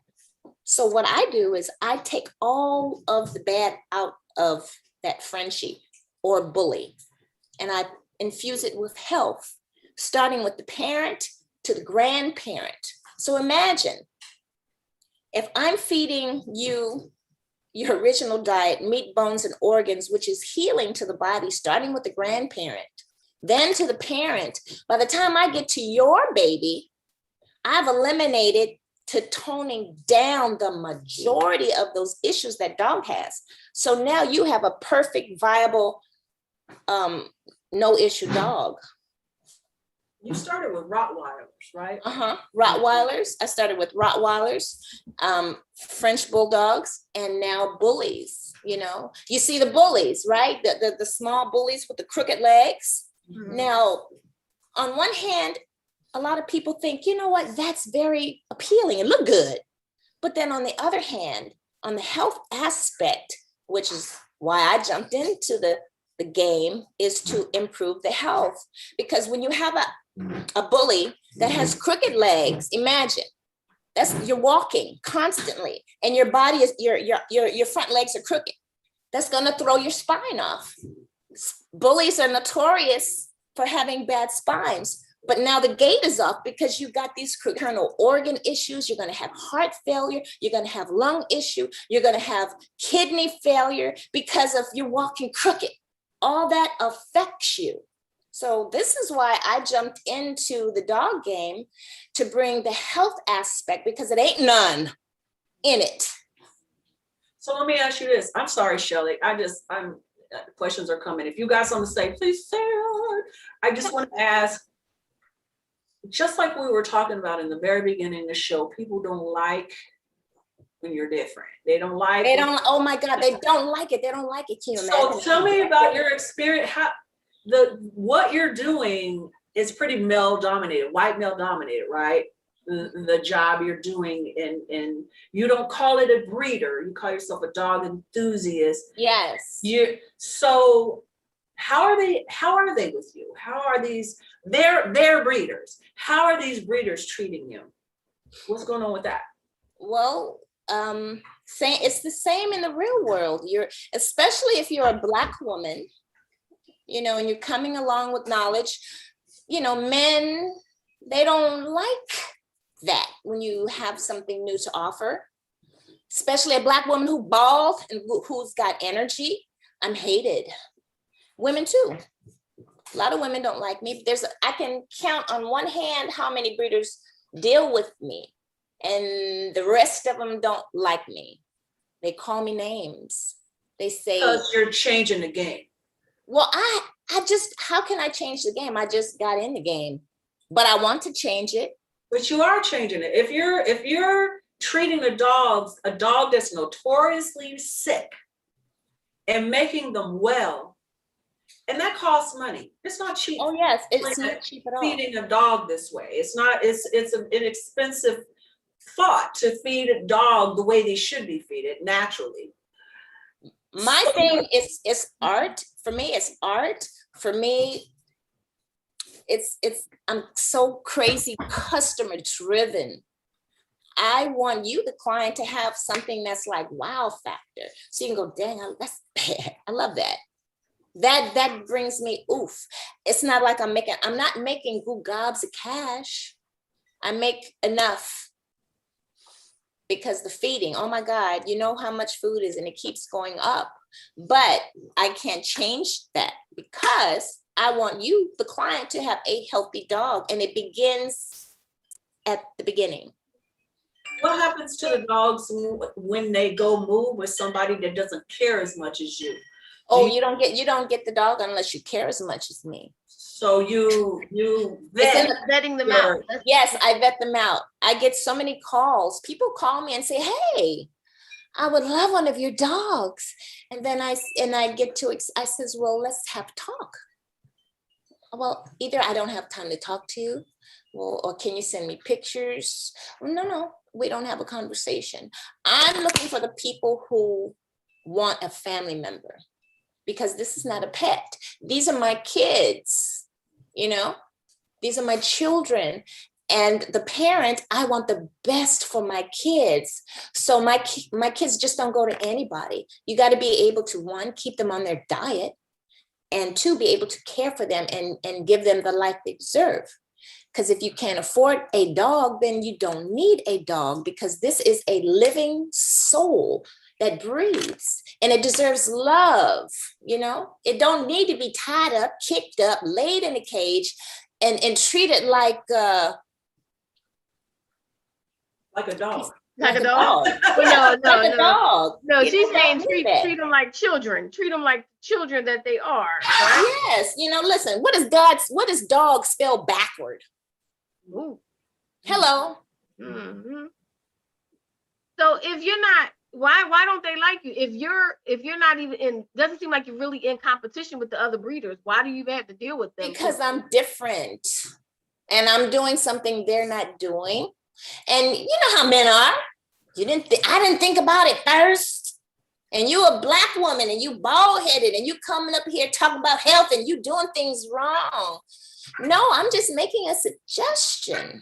So what I do is I take all of the bad out of that Frenchie or bully, and I infuse it with health, starting with the parent to the grandparent. So imagine if I'm feeding you your original diet, meat, bones, and organs, which is healing to the body, starting with the grandparent, then to the parent. By the time I get to your baby, I've eliminated to toning down the majority of those issues that dog has. So now you have a perfect, viable, no issue dog. You started with Rottweilers, right? Rottweilers. I started with Rottweilers, French bulldogs, and now bullies. You know, you see the bullies, right? The small bullies with the crooked legs. Mm-hmm. Now, on one hand, a lot of people think, you know what, that's very appealing and look good. But then on the other hand, on the health aspect, which is why I jumped into the game, is to improve the health. Because when you have a bully that has crooked legs, imagine you're walking constantly and your body is your front legs are crooked. That's going to throw your spine off. Bullies are notorious for having bad spines. But now the gate is off because you've got these internal organ issues. You're going to have heart failure. You're going to have lung issue. You're going to have kidney failure because of you walking crooked. All that affects you. So this is why I jumped into the dog game, to bring the health aspect, because it ain't none in it. So let me ask you this. I'm sorry, Shelly. Questions are coming. If you got something to say, please say it. I just want to ask, just like we were talking about in the very beginning of the show, people don't like when you're different. Oh my God, they don't like it. They don't like it. Can you imagine? So tell me about your experience. What you're doing is pretty male dominated, white male dominated, right? The job you're doing, and you don't call it a breeder. You call yourself a dog enthusiast. Yes. So how are they with you? How are these, they're breeders. How are these breeders treating you? What's going on with that? Well, it's the same in the real world. Especially if you're a Black woman, you know, and you're coming along with knowledge, you know, men, they don't like that when you have something new to offer, especially a Black woman who bald and who's got energy. I'm hated. Women too. A lot of women don't like me. I can count on one hand how many breeders deal with me, and the rest of them don't like me. They call me names. They say, because you're changing the game. Well, how can I change the game? I just got in the game, but I want to change it. But you are changing it. If you're treating a dog that's notoriously sick and making them well, and that costs money. It's not cheap. Oh yes, it's not cheap at all. Feeding a dog this way, it's an inexpensive thought to feed a dog the way they should be fed naturally. My thing is art. For me, it's art. For me, I'm so crazy customer driven. I want you, the client, to have something that's like wow factor. So you can go, dang, that's bad. I love that. That brings me oof. It's not like I'm not making goo gobs of cash. I make enough because the feeding, oh my God, you know how much food is and it keeps going up. But I can't change that because I want you, the client, to have a healthy dog, and it begins at the beginning. What happens to the dogs when they go move with somebody that doesn't care as much as you? Oh, you don't get the dog unless you care as much as me. So you It's vet. Vetting them out. Yes, I vet them out. I get so many calls. People call me and say, hey, I would love one of your dogs. And then I says, well, let's have a talk. Well, either I don't have time to talk to you, well, or can you send me pictures? No, we don't have a conversation. I'm looking for the people who want a family member, because this is not a pet. These are my kids, these are my children. And the parent, I want the best for my kids. So my kids just don't go to anybody. You got to be able to, one, keep them on their diet, and two, be able to care for them and give them the life they deserve. Because if you can't afford a dog, then you don't need a dog, because this is a living soul that breathes and it deserves love. It don't need to be tied up, kicked up, laid in a cage and treated like a dog. Like a dog. Well, no, like a dog. No, You she's saying don't treat need that. them like children. Treat them like children that they are. Right? Yes. Listen, what does dog spell backward? Ooh. Hello. Mm-hmm. So if you're not, why don't they like you? If you're not even doesn't seem like you're really in competition with the other breeders. Why do you even have to deal with them? Because I'm different and I'm doing something they're not doing. And you know how men are. I didn't think about it first. And you a Black woman and you bald-headed and you coming up here talking about health and you doing things wrong. No, I'm just making a suggestion.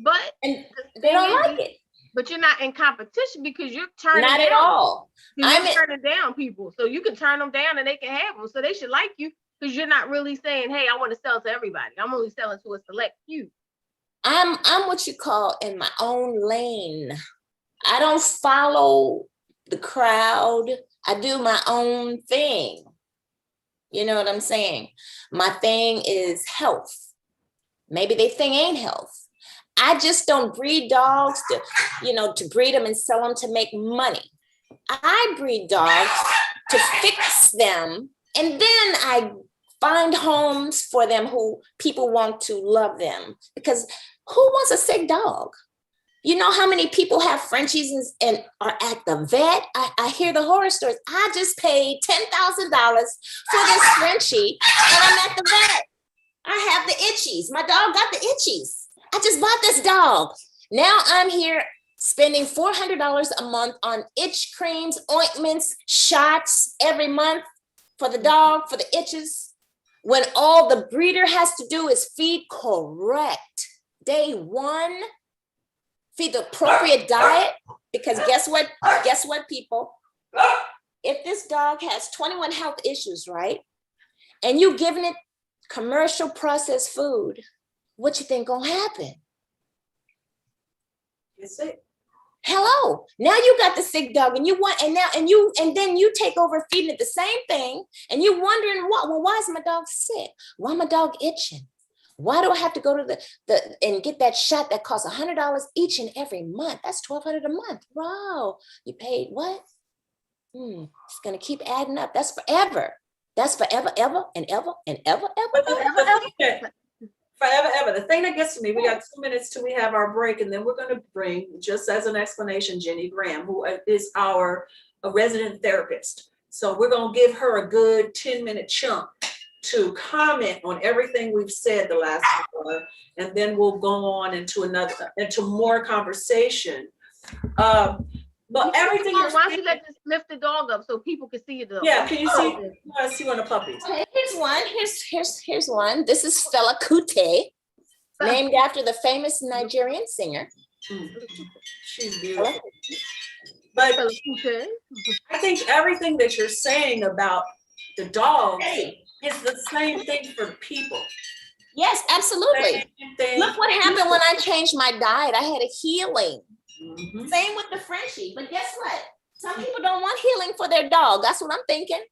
But And they don't like it. But you're not in competition because you're turning Not down. at all. You're turning down people. So you can turn them down and they can have them. So they should like you, because you're not really saying, hey, I want to sell to everybody. I'm only selling to a select few. I'm what you call in my own lane. I don't follow the crowd. I do my own thing. You know what I'm saying? My thing is health. Maybe their thing ain't health. I just don't breed dogs to breed them and sell them to make money. I breed dogs to fix them, and then I find homes for them who people want to love them. Because who wants a sick dog? You know how many people have Frenchies and are at the vet? I hear the horror stories. I just paid $10,000 for this Frenchie and I'm at the vet. I have the itchies. My dog got the itchies. I just bought this dog. Now I'm here spending $400 a month on itch creams, ointments, shots every month for the dog, for the itches, when all the breeder has to do is feed correct. Day one, feed the appropriate diet, because guess what, people? If this dog has 21 health issues, right? And you giving it commercial processed food, what you think gonna happen? It's sick. Hello, now you got the sick dog and then you take over feeding it the same thing and you wondering why is my dog sick? Why my dog itching? Why do I have to go to the and get that shot that costs $100 each and every month? That's $1,200 a month. Wow, you paid what? It's gonna keep adding up. That's forever. That's forever, ever, and ever, and ever, ever. Forever, ever. The thing that gets to me, we got 2 minutes till we have our break, and then we're going to bring, just as an explanation, Jenny Graham, who is our resident therapist. So we're going to give her a good 10-minute chunk to comment on everything we've said the last hour, and then we'll go on into more conversation. But everything. Why don't you lift the dog up so people can see it? Yeah, can you see? You want to see one of the puppies? Okay, here's one. Here's one. This is Fela Kuti, named after the famous Nigerian singer. She's beautiful. But I think everything that you're saying about the dog is the same thing for people. Yes, absolutely. Thing. Look what happened when I changed my diet. I had a healing. Mhm. Same with the Frenchie. But guess what? Some people don't want healing for their dog. That's what I'm thinking.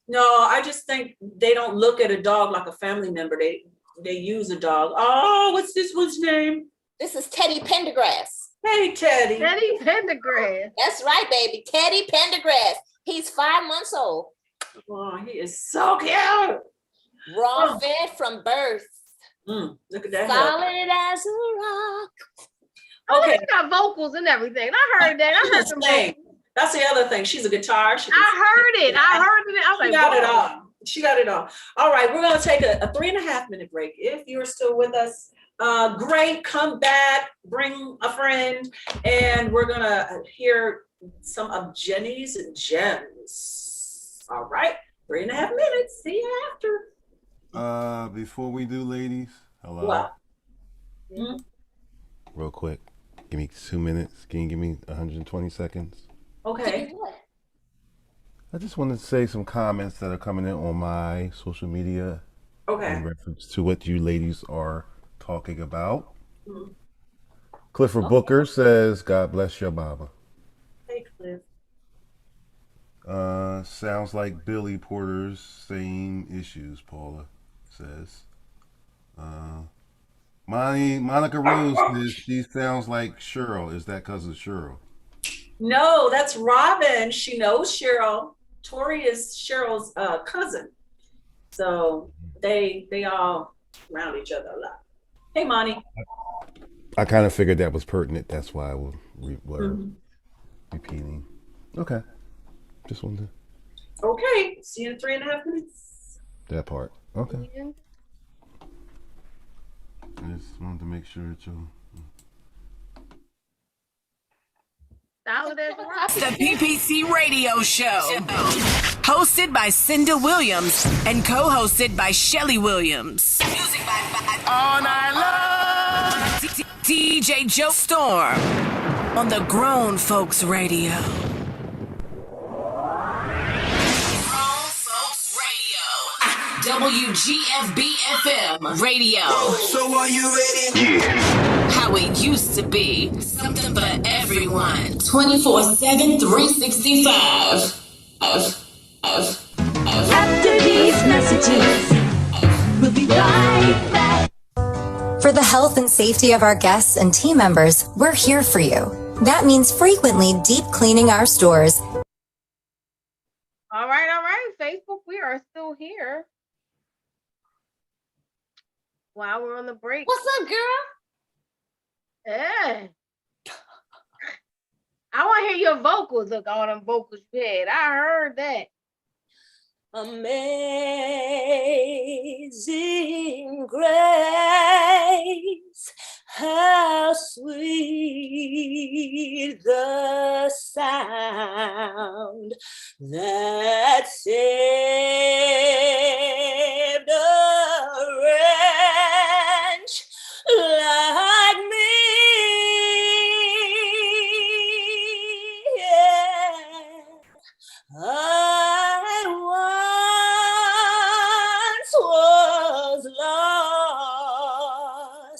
No, I just think they don't look at a dog like a family member. They use a dog. Oh, what's this one's name? This is Teddy Pendergrass. Hey, Teddy. Teddy Pendergrass. That's right, baby. Teddy Pendergrass. He's 5 months old. Oh, he is so cute. Raw fed from birth. Look at that. Solid as a rock. Oh, Okay. she got vocals and everything. I heard that. I heard some vocals. That's the other thing. She's a guitar. I heard it. I was She like, got it whoa. all. She got it all. All right, we're gonna take a 3.5 minute break. If you're still with us, great. Come back, bring a friend, and we're gonna hear some of Jenny's gems. All right, 3.5 minutes. See you after. Before we do, ladies, hello. What? Real quick, give me 2 minutes. Can you give me 120 seconds? Okay. I just wanted to say some comments that are coming in on my social media Okay. in reference to what you ladies are talking about. Clifford Booker says, God bless your mama. Hey, Cliff. Sounds like Billy Porter's same issues, Paula says. Monica Rose says she sounds like Cheryl. Is that because of Cheryl? No, that's Robin. She knows Cheryl. Tori is Cheryl's cousin. So they all around each other a lot. Hey, Monty. I kind of figured that was pertinent. That's why I was repeating. Okay. Just wanted to. Okay. See you in 3.5 minutes. That part. Okay. I just wanted to make sure that you. The PPC Radio Show, hosted by Cinda Williams and co-hosted by Shelly Williams. Music by All Night Long. DJ Joe Storm on the Grown Folks Radio. Grown Folks Radio. WGFB-FM Radio. So are you ready? How it used to be. Something for everyone. 24/7, 365. After these messages, we'll be right back. For the health and safety of our guests and team members, we're here for you. That means frequently deep cleaning our stores. All right. Facebook, we are still here. While we're on the break. What's up, girl? Yeah. I want to hear your vocals. Look, all them vocals you had. I heard that. Amazing grace, how sweet the sound that saved a wretch like me. I once was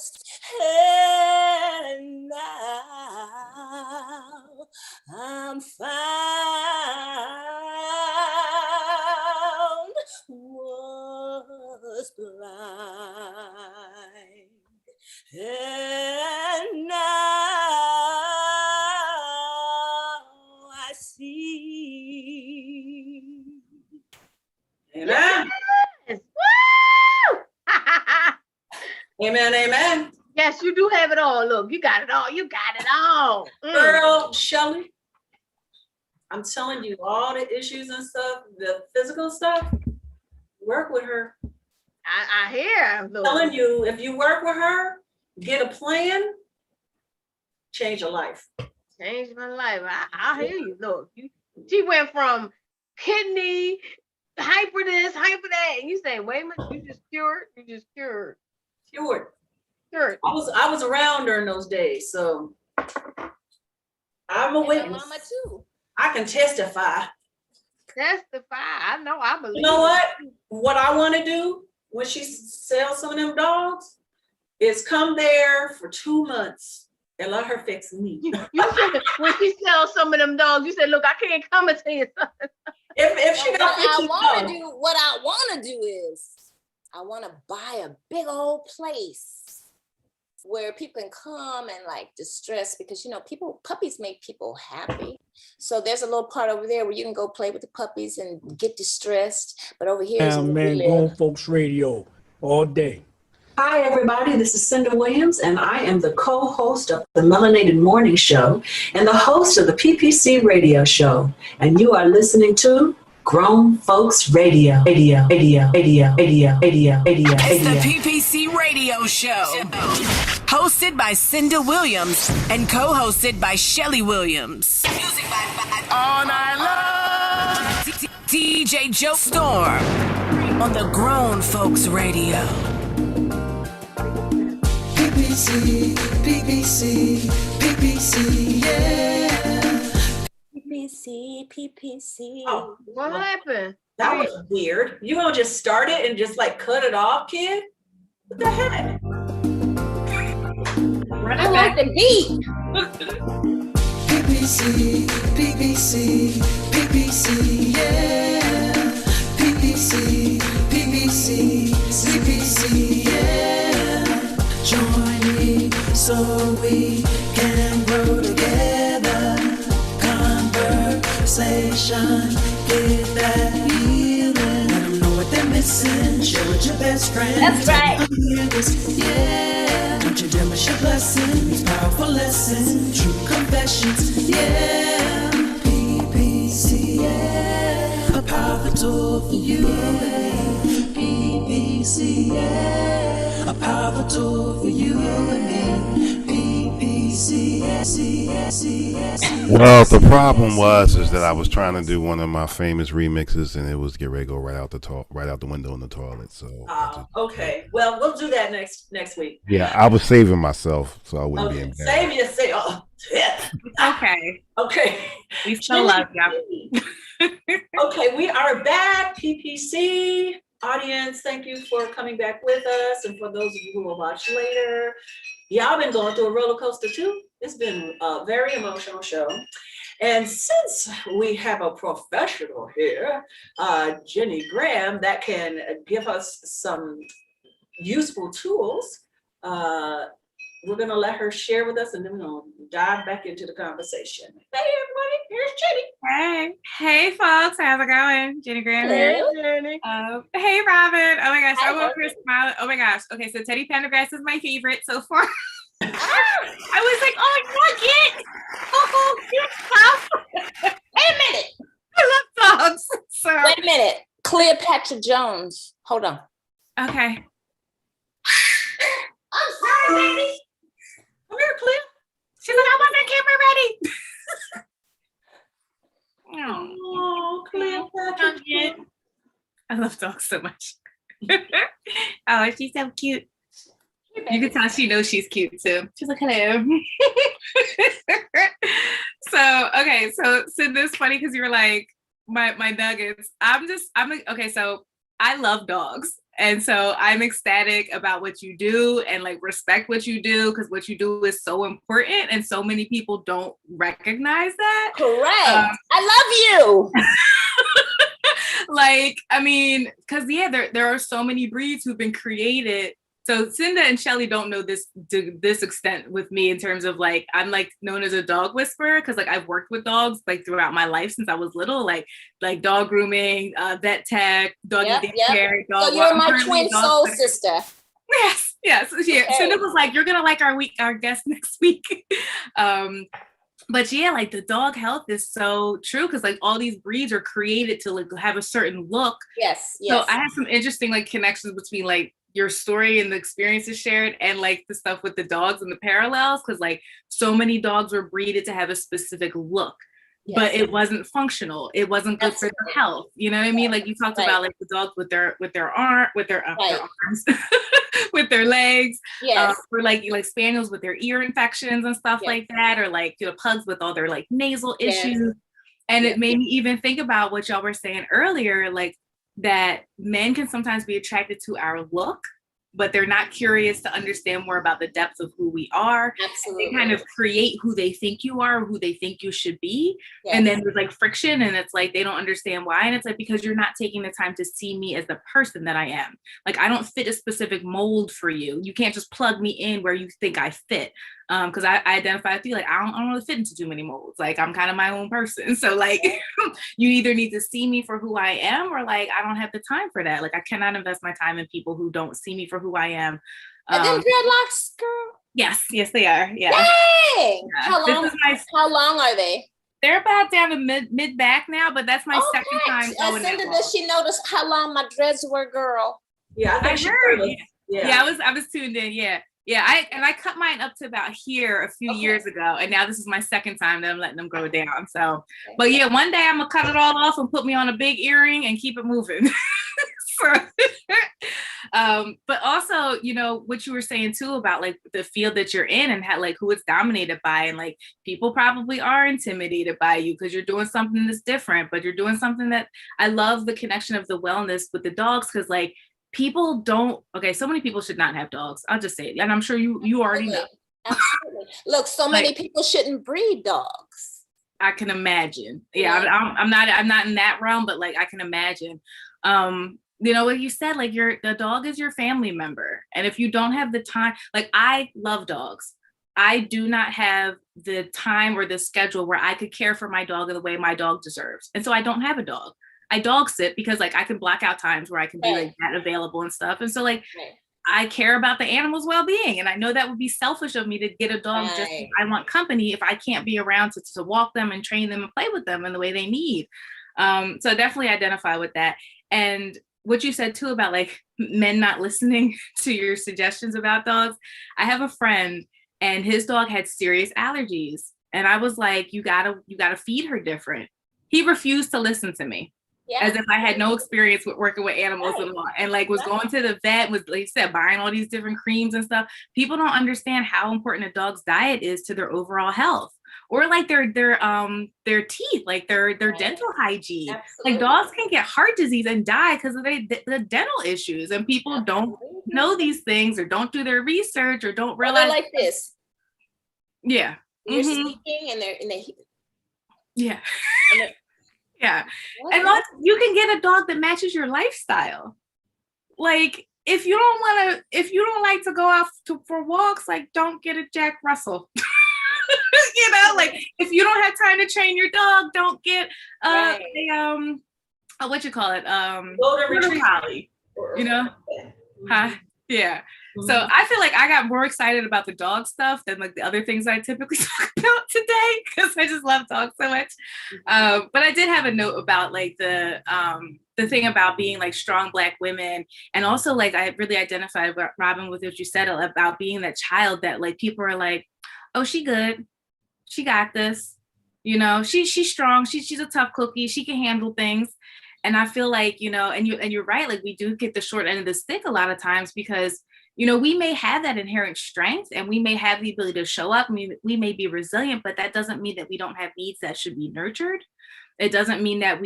lost, and now I'm found. Was blind, and now I see. Amen. Yes. Woo! Amen. Amen. Yes, you do have it all. Look, you got it all. You got it all. Girl, Shelly, I'm telling you, all the issues and stuff, the physical stuff, work with her. I hear. Look. Telling you, if you work with her, get a plan, change your life. Changed my life. I hear you. Look, she went from kidney, hyper this, hyper that, and you say, wait a minute, you just cured. Cured. Cured. I was around during those days, so I'm a witness. Mama too. I can testify. Testify. I know. I believe. You know what? What I want to do when she sells some of them dogs is come there for 2 months and let her fix me. You said when she sells some of them dogs, you said, look, I can't come and tell you something. If she What got I 50 want to dogs, do, what I want to do is, I want to buy a big old place where people can come and like distress, because you know, puppies make people happy. So there's a little part over there where you can go play with the puppies and get distressed. But over here is Down, where we man, live. grown folks radio all day. Hi, everybody. This is Cinda Williams, and I am the co-host of the Melanated Morning Show and the host of the PPC Radio Show. And you are listening to Grown Folks Radio. Radio. It's the PPC Radio Show. Hosted by Cinda Williams and co-hosted by Shelly Williams. Music by All Night Long. DJ Joe Storm on the Grown Folks Radio. PPC, PPC, PPC, yeah. PPC. oh, What happened? that was weird. You gonna just start it and just like cut it off, kid? What the heck? I like the beat. PPC, PPC, PPC, yeah. PPC, PPC, PPC, yeah. Join me so we can grow together. Conversation, get that healing. Let them know what they're missing. Share with your best friend. That's right. Hear this, yeah. Don't you dare miss your blessings. Powerful lessons, true confessions, yeah. PPC, yeah. A powerful tool for you and me. PPC, yeah. A powerful tool for you and me. PPC, Well, the problem is that I was trying to do one of my famous remixes, and it was get ready to go right out the window in the toilet. So Okay. Well, we'll do that next week. yeah, I was saving myself so I wouldn't be Okay. embarrassed. Say, oh, yeah. Okay. Okay. We still love you. Okay, we are back. PPC audience, thank you for coming back with us. And for those of you who will watch later, y'all been going through a roller coaster too. It's been a very emotional show. And since we have a professional here, Jenny Graham, that can give us some useful tools, we're gonna let her share with us, and then we're gonna dive back into the conversation. Hey everybody, here's Jenny. Hey folks, how's it going? Jenny Graham here. Hey Robin. Oh my gosh, I'm over here smiling. Oh my gosh. Okay, so Teddy Pendergrass is my favorite so far. I was like, oh, Nugget. Oh, cute stuff. Wait a minute. I love dogs. So Wait a minute. Cleopatra Jones. Hold on. okay. I'm sorry, baby. Come here, Cleo. She's like, I wasn't camera ready. Oh, Cleopatra. Nugget. I love dogs so much. Oh, she's so cute. You can tell she knows she's cute too. She's like, hello. So Cindy, it's funny because you were like, my nuggets. Okay, so I love dogs. And so I'm ecstatic about what you do and like respect what you do, because what you do is so important and so many people don't recognize that. Correct. I love you. Like, I mean, because yeah, there are so many breeds who've been created. So Cinda and Shelly don't know this to this extent with me in terms of like, I'm like known as a dog whisperer because like I've worked with dogs like throughout my life since I was little, like dog grooming, vet tech, doggy daycare. So you're my twin soul sister. Yes. Yeah. Okay. Cinda was like, you're gonna like our guest next week. But yeah, like the dog health is so true because like all these breeds are created to like have a certain look. Yes. So I have some interesting like connections between like your story and the experiences shared and like the stuff with the dogs and the parallels, because like so many dogs were breeded to have a specific look. Yes. But it wasn't functional. It wasn't good for their health. You know what I mean? Like you talked about like the dogs with their arms, with their legs, or like spaniels with their ear infections and stuff like that, or like pugs with all their like nasal issues. And it made me even think about what y'all were saying earlier, like that men can sometimes be attracted to our look, but they're not curious to understand more about the depth of who we are. Absolutely. They kind of create who they think you are, who they think you should be. Yes. And then there's like friction, and it's like they don't understand why. And it's like, because you're not taking the time to see me as the person that I am. Like, I don't fit a specific mold for you. You can't just plug me in where you think I fit. Because I identify with you, like, I don't really fit into too many molds. Like, I'm kind of my own person. So like, you either need to see me for who I am, or like, I don't have the time for that. Like, I cannot invest my time in people who don't see me for who I am. Are them dreadlocks, girl? Yes, they are. Yeah. Yay! Yeah. How long are they? They're about down to mid back now, but that's my second time going that Cinda, long. does she notice how long my dreads were, girl? Yeah, I heard. Yeah. Yeah, I was tuned in. Yeah. Yeah, I cut mine up to about here a few years ago, and now this is my second time that I'm letting them grow down. So, but yeah, one day I'm gonna cut it all off and put me on a big earring and keep it moving. But also, you know, what you were saying too about like the field that you're in and how like who it's dominated by, and like people probably are intimidated by you because you're doing something that's different, but you're doing something that I love the connection of the wellness with the dogs, because like people don't, so many people should not have dogs. I'll just say it. And I'm sure you already know. Absolutely. Look, so many people shouldn't breed dogs. I can imagine. Yeah, I'm not in that realm, but like I can imagine. You know what you said, like the dog is your family member. And if you don't have the time, like I love dogs. I do not have the time or the schedule where I could care for my dog in the way my dog deserves. And so I don't have a dog. I dog sit because like I can block out times where I can be like that available and stuff. And so like I care about the animal's well-being. And I know that would be selfish of me to get a dog just because I want company if I can't be around to walk them and train them and play with them in the way they need. So I definitely identify with that. And what you said too about like men not listening to your suggestions about dogs. I have a friend and his dog had serious allergies. And I was like, you gotta feed her different. He refused to listen to me. As if I had no experience with working with animals and like was going to the vet, was like you said, buying all these different creams and stuff. People don't understand how important a dog's diet is to their overall health, or like their teeth, like their dental hygiene. Absolutely. Like dogs can get heart disease and die because of the dental issues, and people don't know these things or don't do their research or don't realize. They're like this. Yeah. You're sleeping and they're yeah. Yeah. And you can get a dog that matches your lifestyle. Like if you don't like to go out for walks, like don't get a Jack Russell. You know, like if you don't have time to train your dog, don't get what you call it? Border Collie. You know? Yeah. So I feel like I got more excited about the dog stuff than like the other things I typically talk about today, because I just love dogs so much. But I did have a note about like the thing about being like strong Black women, and also like I really identified with Robin with what you said about being that child that like people are like, oh, she good, she got this, you know, she's strong, she's a tough cookie, she can handle things. And I feel like, you know, and you're right, like we do get the short end of the stick a lot of times because, you know, we may have that inherent strength and we may have the ability to show up. We may be resilient, but that doesn't mean that we don't have needs that should be nurtured. It doesn't mean that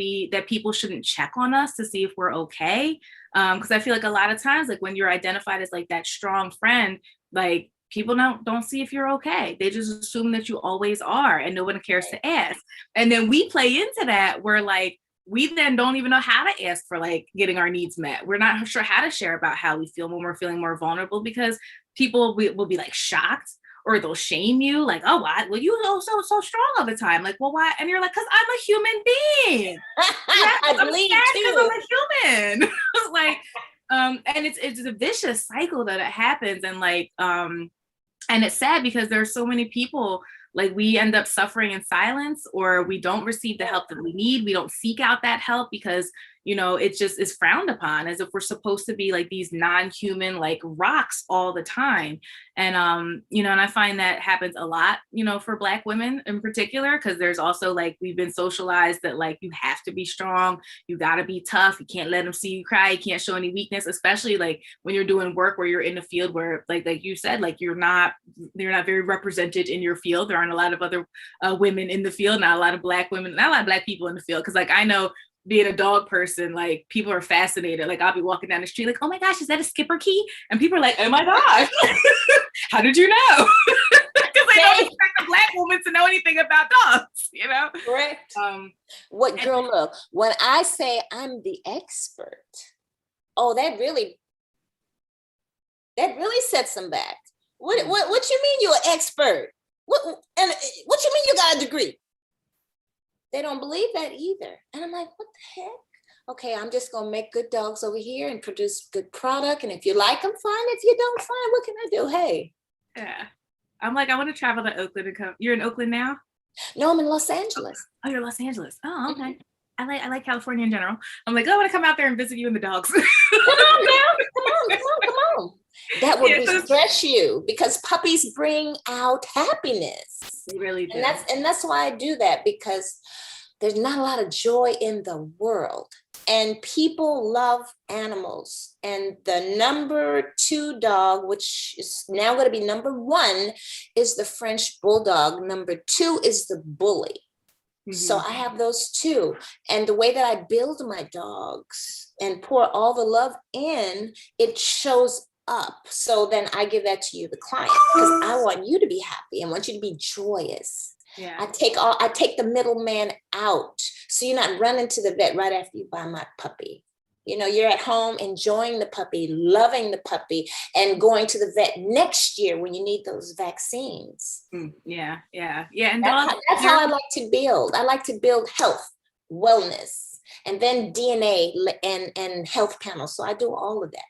people shouldn't check on us to see if we're okay. Because I feel like a lot of times, like when you're identified as like that strong friend, like people don't see if you're okay. They just assume that you always are and no one cares to ask. And then we play into that where like, we then don't even know how to ask for like getting our needs met. We're not sure how to share about how we feel when we're feeling more vulnerable, because people will be like shocked, or they'll shame you like, oh, why? Well, you are so strong all the time. Like, well, why? And you're like, because I'm a human being. I believe I'm a human. Like, and it's a vicious cycle that it happens. And like, and it's sad because there's so many people, like we end up suffering in silence, or we don't receive the help that we need. We don't seek out that help because, you know, it just is frowned upon as if we're supposed to be like these non-human like rocks all the time. And, you know, and I find that happens a lot, you know, for Black women in particular, because there's also like, we've been socialized that like, you have to be strong, you got to be tough, you can't let them see you cry, you can't show any weakness, especially like when you're doing work where you're in a field where like you said, like they're not very represented in your field. There aren't a lot of other women in the field, not a lot of Black women, not a lot of Black people in the field. Cause like, I know being a dog person, like people are fascinated. Like I'll be walking down the street, like, oh my gosh, is that a skipper key? And people are like, oh my gosh, how did you know? Because they don't expect a Black woman to know anything about dogs, you know? Correct. What girl, look, when I say I'm the expert, oh, that really sets them back. What you mean you're an expert? What you mean you got a degree? They don't believe that either. And I'm like, what the heck? Okay, I'm just gonna make good dogs over here and produce good product. And if you like them, fine. If you don't, fine. What can I do? Hey. Yeah. I'm like, I want to travel to Oakland and come. You're in Oakland now? No, I'm in Los Angeles. Oh, you're in Los Angeles. Oh, okay. I like California in general. I'm like, oh, I want to come out there and visit you and the dogs. Come on now. Come on. That would stress you because puppies bring out happiness. They really do. And that's why I do that, because there's not a lot of joy in the world. And people love animals. And the number 2 dog, which is now going to be number 1, is the French Bulldog. Number 2 is the Bully. So I have those 2. And the way that I build my dogs and pour all the love in, it shows up. So then I give that to you, the client, because I want you to be happy. I want you to be joyous. Yeah. I take the middleman out. So you're not running to the vet right after you buy my puppy. You know, you're at home enjoying the puppy, loving the puppy, and going to the vet next year when you need those vaccines. Yeah. And that's how I like to build. I like to build health, wellness, and then DNA and health panels. So I do all of that.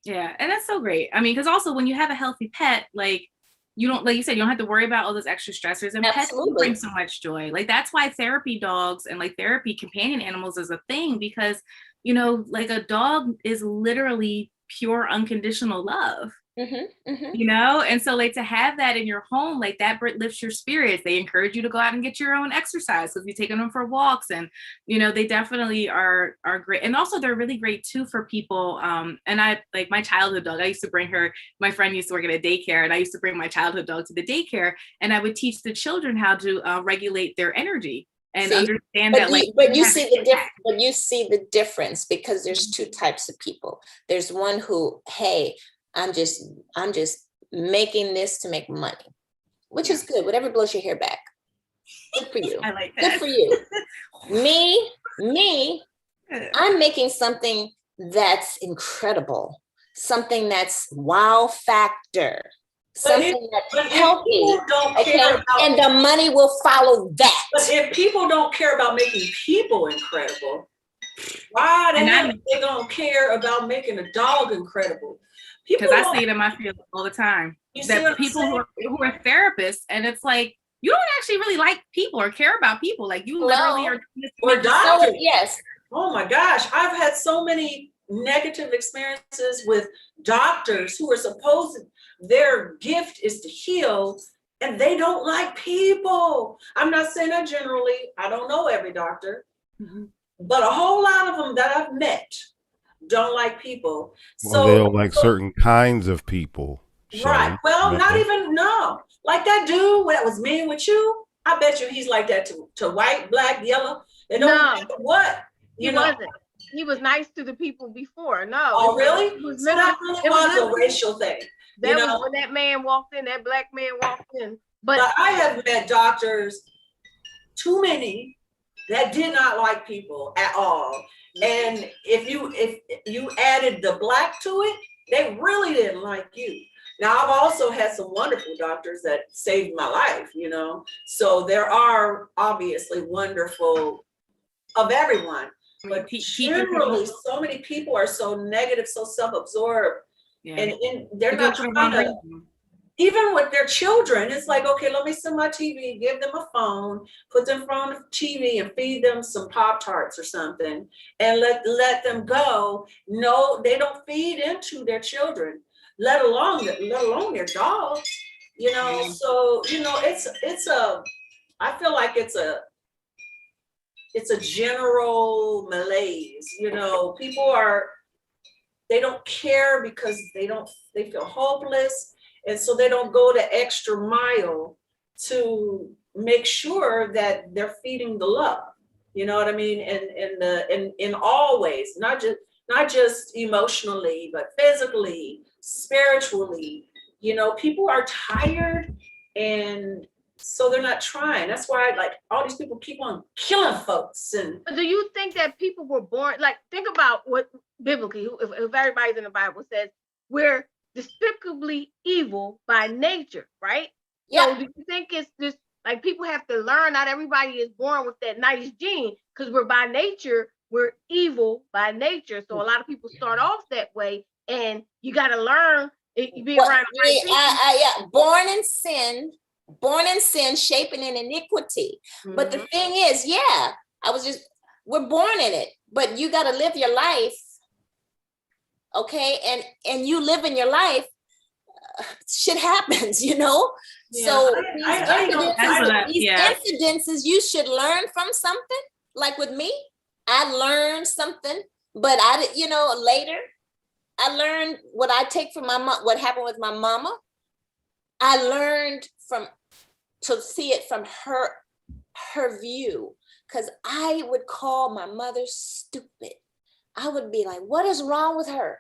Yeah, and that's so great. I mean, because also when you have a healthy pet, like you don't, like you said, you don't have to worry about all those extra stressors, and pets bring so much joy. Like that's why therapy dogs and like therapy companion animals is a thing, because you know, like a dog is literally pure unconditional love. You know, and so like to have that in your home, like that lifts your spirits. They encourage you to go out and get your own exercise because you're taking them for walks, and you know they definitely are great. And also they're really great too for people. And I like my childhood dog. I used to bring her. My friend used to work at a daycare, and I used to bring my childhood dog to the daycare, and I would teach the children how to regulate their energy and understand that. But you see the difference because there's 2 types of people. There's one who, hey, I'm just making this to make money, which is good. Whatever blows your hair back. Good for you. I like that. Good for you. Me, I'm making something that's incredible, something that's wow factor, something that's healthy. And the money will follow that. But if people don't care about making people incredible, why the hell they don't care about making a dog incredible? Because I see it in my field all the time. That people who are therapists, and it's like, you don't actually really like people or care about people. Like you literally are. Or doctors. Yes. Oh my gosh. I've had so many negative experiences with doctors who are supposed their gift is to heal, and they don't like people. I'm not saying that generally. I don't know every doctor, but a whole lot of them that I've met don't like people. Well, they don't like certain kinds of people. Right. Well, not even, no. Like that dude that was mean with you, I bet you he's like that to white, black, yellow. They don't matter what. He wasn't. He was nice to the people before. No. Oh, really? It was that really was a racial thing. That was when that man walked in, that black man walked in. But I have met doctors, too many, that did not like people at all. And if you added the black to it, they really didn't like you. Now, I've also had some wonderful doctors that saved my life, you know. So there are obviously wonderful of everyone. But generally, so many people are so negative, so self-absorbed. Yeah. And they're not trying to, even with their children, it's like, okay, let me send my TV, give them a phone, put them in front of TV and feed them some Pop-Tarts or something and let them go. No, they don't feed into their children, let alone their dogs, you know. So, you know, I feel like it's a general malaise, you know. People they don't care because they feel hopeless. And so they don't go the extra mile to make sure that they're feeding the love. You know what I mean? In all ways, not just emotionally, but physically, spiritually. You know, people are tired, and so they're not trying. That's why like all these people keep on killing folks. And do you think that people were born, like, think about what biblically, if everybody's in the Bible says we're despicably evil by nature, right? Yeah. So do you think it's just like people have to learn, not everybody is born with that nice gene, because we're by nature, we're evil by nature. So a lot of people start off that way, and you got to learn. You be around the right people. Born in sin, shaping in iniquity. But the thing is, we're born in it, but you got to live your life. Okay. And you live in your life, shit happens, you know? Yeah. So these incidences, you should learn from something. Like with me, I learned something, but later I learned what I take from my mom, what happened with my mama. I learned to see it from her view, because I would call my mother stupid. I would be like, what is wrong with her?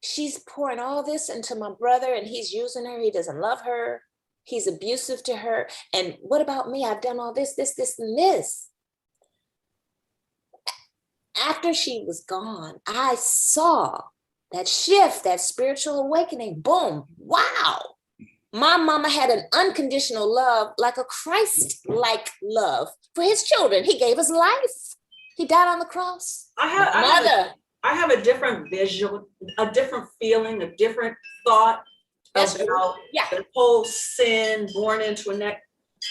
She's pouring all this into my brother and he's using her. He doesn't love her. He's abusive to her. And what about me? I've done all this, and this. After she was gone, I saw that shift, that spiritual awakening. Boom. Wow. My mama had an unconditional love, like a Christ-like love for his children. He gave his life. He died on the cross. I have a different visual, a different feeling, a different thought about the whole sin, born into a neck.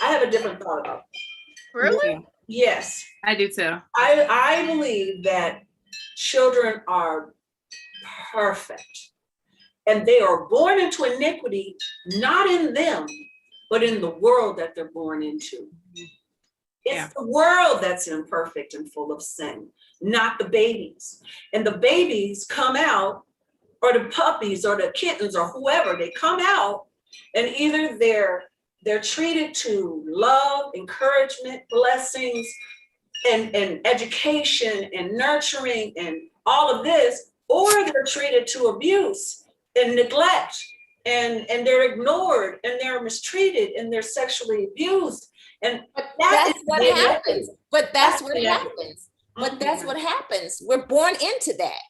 I have a different thought about it. Really? Yes. I do too. I believe that children are perfect. And they are born into iniquity, not in them, but in the world that they're born into. It's the world that's imperfect and full of sin, not the babies. And the babies come out, or the puppies or the kittens or whoever, they come out, and either they're treated to love, encouragement, blessings, and education and nurturing and all of this, or they're treated to abuse and neglect, and they're ignored and they're mistreated and they're sexually abused. And that's what happens. But that's what happens. But that's what happens. We're born into that.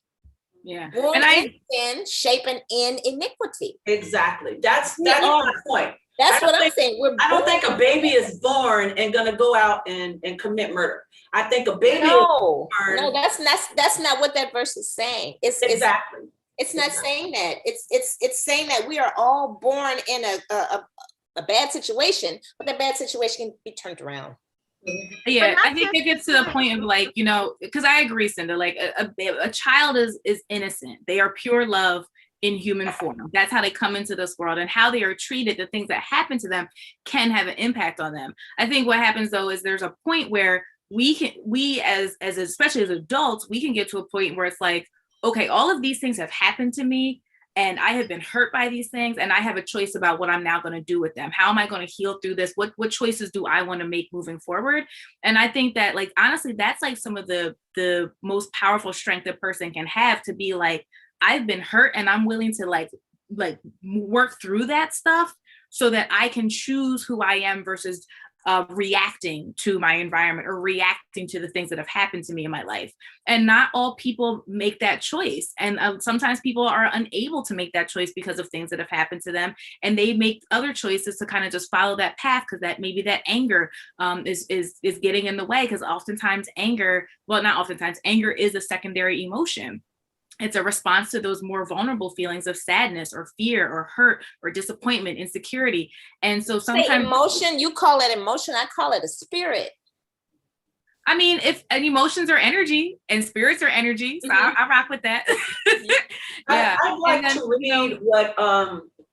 Yeah. Born in sin, shaping in iniquity. Exactly. That's my point. That's what I'm saying. I don't think a baby is born and gonna go out and commit murder. I think a baby is born. No, that's not what that verse is saying. It's not saying that. It's saying that we are all born in a bad situation, but that bad situation can be turned around. Yeah, I think it gets to the point of like, you know, because I agree, Cinda, like a child is innocent. They are pure love in human form. That's how they come into this world, and how they are treated, the things that happen to them can have an impact on them. I think what happens though is there's a point where we as especially as adults, we can get to a point where it's like, okay, all of these things have happened to me and I have been hurt by these things, and I have a choice about what I'm now going to do with them. How am I going to heal through this? What choices do I want to make moving forward? And I think that, like, honestly, that's like some of the most powerful strength a person can have, to be like, I've been hurt and I'm willing to like work through that stuff so that I can choose who I am versus reacting to my environment or reacting to the things that have happened to me in my life. And not all people make that choice. And sometimes people are unable to make that choice because of things that have happened to them. And they make other choices to kind of just follow that path, because that maybe that anger is getting in the way. Because oftentimes anger is a secondary emotion. It's a response to those more vulnerable feelings of sadness or fear or hurt or disappointment, insecurity. And so sometimes emotion, you call it emotion, I call it a spirit. I mean, if emotions are energy and spirits are energy, so I rock with that. Yeah. I'd like to read what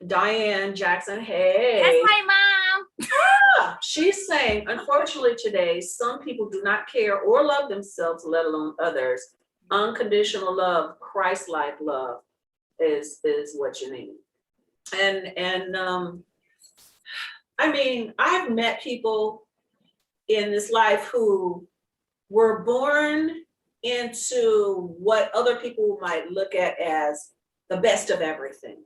Diane Jackson, that's my mom. She's saying, unfortunately today, some people do not care or love themselves, let alone others. Unconditional love, Christ-like love is what you need. And I mean, I've met people in this life who we're born into what other people might look at as the best of everything.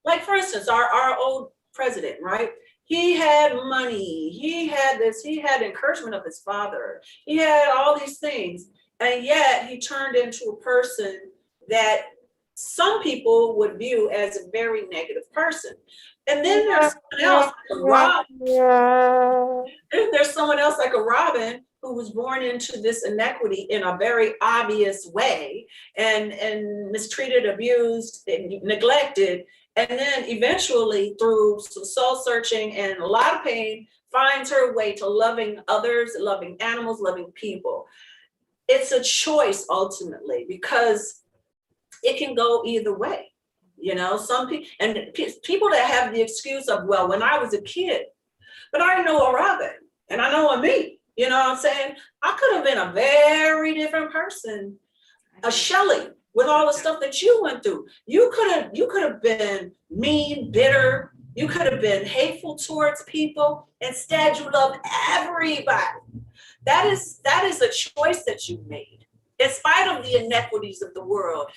Like, for instance, our old president, right? He had money, he had this, he had encouragement of his father, he had all these things, and yet he turned into a person that some people would view as a very negative person. And then there's someone else, there's someone else like a Robin who was born into this inequity in a very obvious way and mistreated, abused, and neglected. And then eventually, through some soul searching and a lot of pain, finds her way to loving others, loving animals, loving people. It's a choice ultimately, because it can go either way. You know, some people, and people that have the excuse of, well, when I was a kid, but I know a Robin and I know a me, you know what I'm saying? I could have been a very different person, a Shelley, with all the stuff that you went through. You could have been mean, bitter. You could have been hateful towards people. Instead, you love everybody. That is a choice that you made. In spite of the inequities of the world,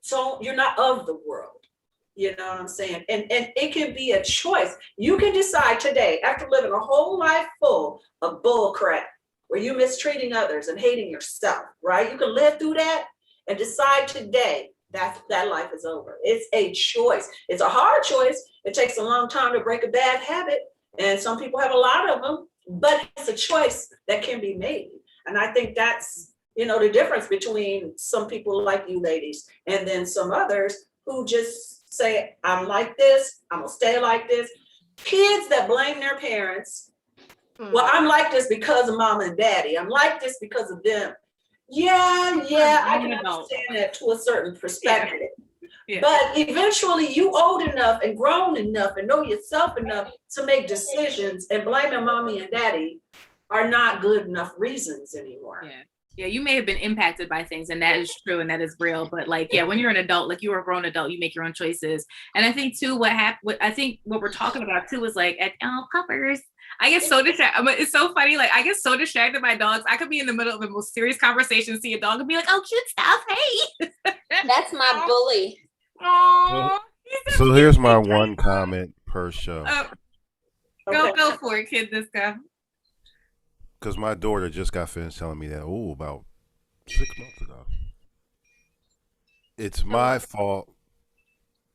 so you're not of the world. You know what I'm saying? And it can be a choice. You can decide today, after living a whole life full of bull crap, where you're mistreating others and hating yourself, right? You can live through that and decide today that life is over. It's a choice. It's a hard choice. It takes a long time to break a bad habit. And some people have a lot of them, but it's a choice that can be made. And I think that's, you know, the difference between some people like you ladies and then some others who just say, I'm like this, I'm gonna stay like this. Kids that blame their parents, well, I'm like this because of mom and daddy. I'm like this because of them. Yeah, I can understand that to a certain perspective. Yeah. But eventually you old enough and grown enough and know yourself enough to make decisions, and blaming mommy and daddy are not good enough reasons anymore. Yeah, you may have been impacted by things, and that is true and that is real. But like, yeah, when you're an adult, like you're a grown adult, you make your own choices. And I think too, what we're talking about too is like, puppers. I get so distracted. It's so funny. Like, I get so distracted by dogs. I could be in the middle of the most serious conversation, see a dog and be like, oh, cute stuff. Hey. That's my bully. Aww. So here's my one comment per show. Go for it, kid, this guy. Because my daughter just got finished telling me that, about 6 months ago. It's my fault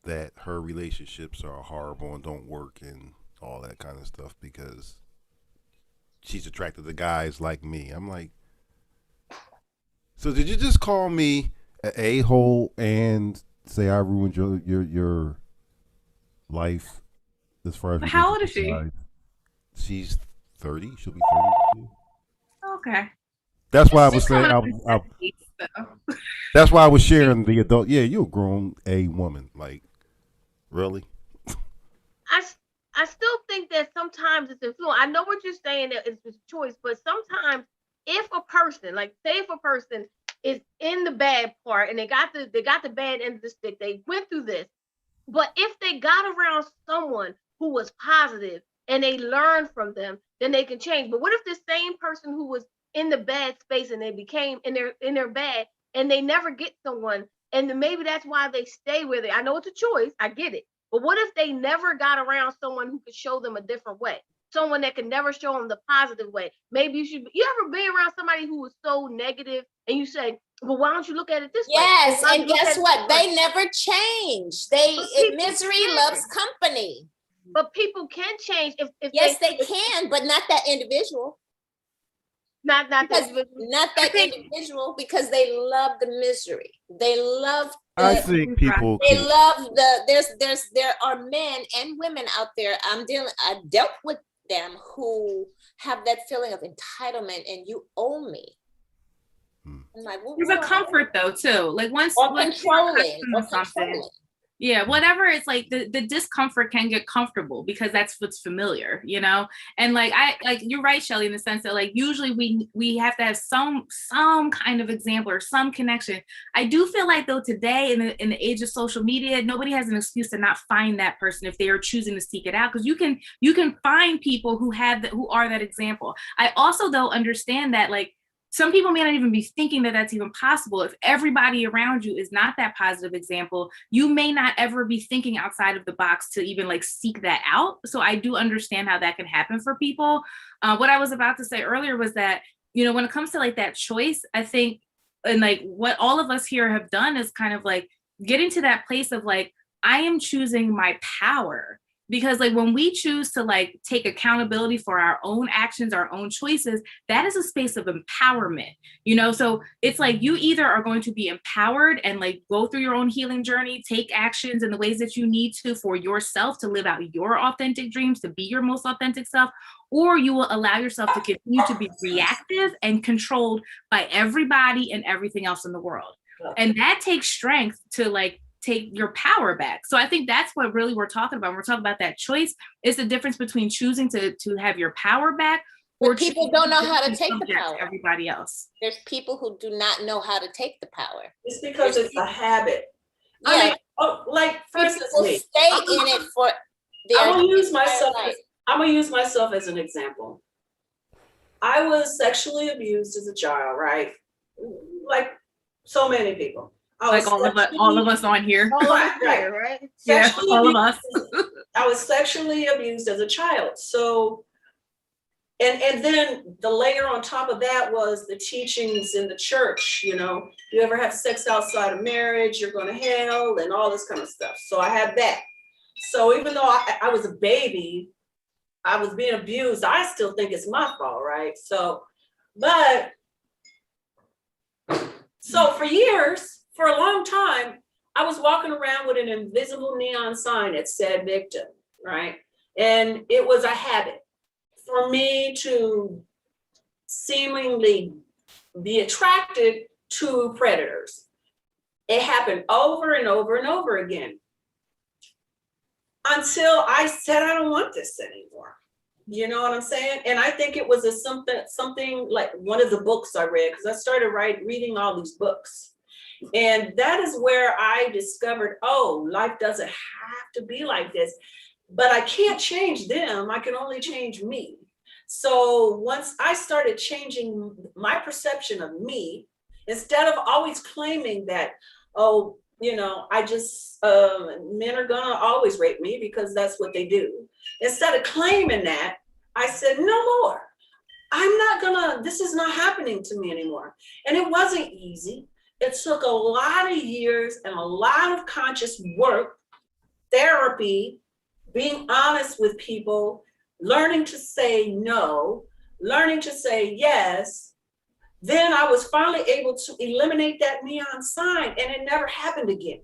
that her relationships are horrible and don't work and all that kind of stuff because she's attracted to guys like me. I'm like, so did you just call me an a-hole and say I ruined your life as far as how old is she? She's 30. She'll be 30. Okay. That's why I was saying. That's why I was sharing the adult. Yeah, you're a grown woman. Like, really? I still think that sometimes it's influence. I know what you're saying that it's a choice, but sometimes if a person, like say if a person is in the bad part and they got the bad end of the stick, they went through this, but if they got around someone who was positive and they learned from them, then they can change. But what if the same person who was in the bad space and they became in their bad and they never get someone, and then maybe that's why they stay where they, I know it's a choice, I get it. But what if they never got around someone who could show them a different way? Someone that could never show them the positive way. Maybe you ever be around somebody who was so negative and you say, well, why don't you look at it this way? Yes, and guess what? They never change. Misery loves company. But people can change if yes, they can, but not that individual. Not that individual, because they love the misery. They love I think people they love there are men and women out there. I dealt with them who have that feeling of entitlement and you owe me. I'm like, there's a comfort though too. Like once controlling. Yeah, whatever. It's like the discomfort can get comfortable because that's what's familiar, you know? And like you're right, Shelly, in the sense that like usually we have to have some kind of example or some connection. I do feel like though today in the age of social media, nobody has an excuse to not find that person if they are choosing to seek it out, because you can find people who are that example. I also though understand that like some people may not even be thinking that that's even possible. If everybody around you is not that positive example, you may not ever be thinking outside of the box to even like seek that out. So I do understand how that can happen for people. What I was about to say earlier was that, you know, when it comes to like that choice, I think, and like what all of us here have done is kind of like getting to that place of like, I am choosing my power. Because like when we choose to like take accountability for our own actions, our own choices, that is a space of empowerment, you know? So it's like you either are going to be empowered and like go through your own healing journey, take actions in the ways that you need to for yourself to live out your authentic dreams, to be your most authentic self, or you will allow yourself to continue to be reactive and controlled by everybody and everything else in the world. And that takes strength to like take your power back. So I think that's what really we're talking about. When we're talking about that choice, is the difference between choosing to have your power back or people don't know how to take the power. Everybody else. There's people who do not know how to take the power. It's because it's a habit. Yeah. I mean, like for instance, me. Stay in it for I'm gonna use myself as an example. I was sexually abused as a child, right? Like so many people. Like all of us on here. Right. Yeah, all of us. I was sexually abused as a child. So, and then the layer on top of that was the teachings in the church, you know, you ever have sex outside of marriage, you're going to hell and all this kind of stuff. So I had that. So even though I was a baby, I was being abused, I still think it's my fault, right? So for years, for a long time, I was walking around with an invisible neon sign that said victim, right? And it was a habit for me to seemingly be attracted to predators. It happened over and over and over again until I said, I don't want this anymore. You know what I'm saying? And I think it was something like one of the books I read, because I started reading all these books. And that is where I discovered, oh, life doesn't have to be like this, but I can't change them. I can only change me. So once I started changing my perception of me, instead of always claiming that, oh, you know, I just, men are gonna always rape me because that's what they do. Instead of claiming that, I said, no more. This is not happening to me anymore. And it wasn't easy. It took a lot of years and a lot of conscious work, therapy, being honest with people, learning to say no, learning to say yes. Then I was finally able to eliminate that neon sign, and it never happened again.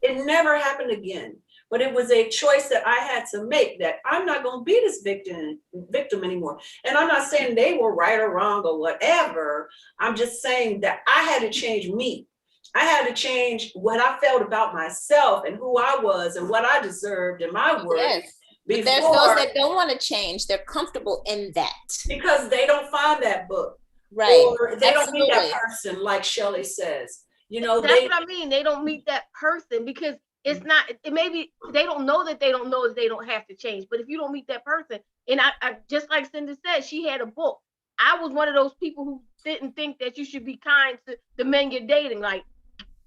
It never happened again. But it was a choice that I had to make, that I'm not going to be this victim anymore. And I'm not saying they were right or wrong or whatever. I'm just saying that I had to change me. I had to change what I felt about myself and who I was and what I deserved in my work. Yes. But there's those that don't want to change. They're comfortable in that. Because they don't find that book. Right. Or they don't meet that person, like Shelly says. You know, that's what I mean. They don't meet that person because it's not, it maybe they don't know that they don't know that they don't have to change. But if you don't meet that person, and I just like Cindy said, she had a book. I was one of those people who didn't think that you should be kind to the men you're dating, like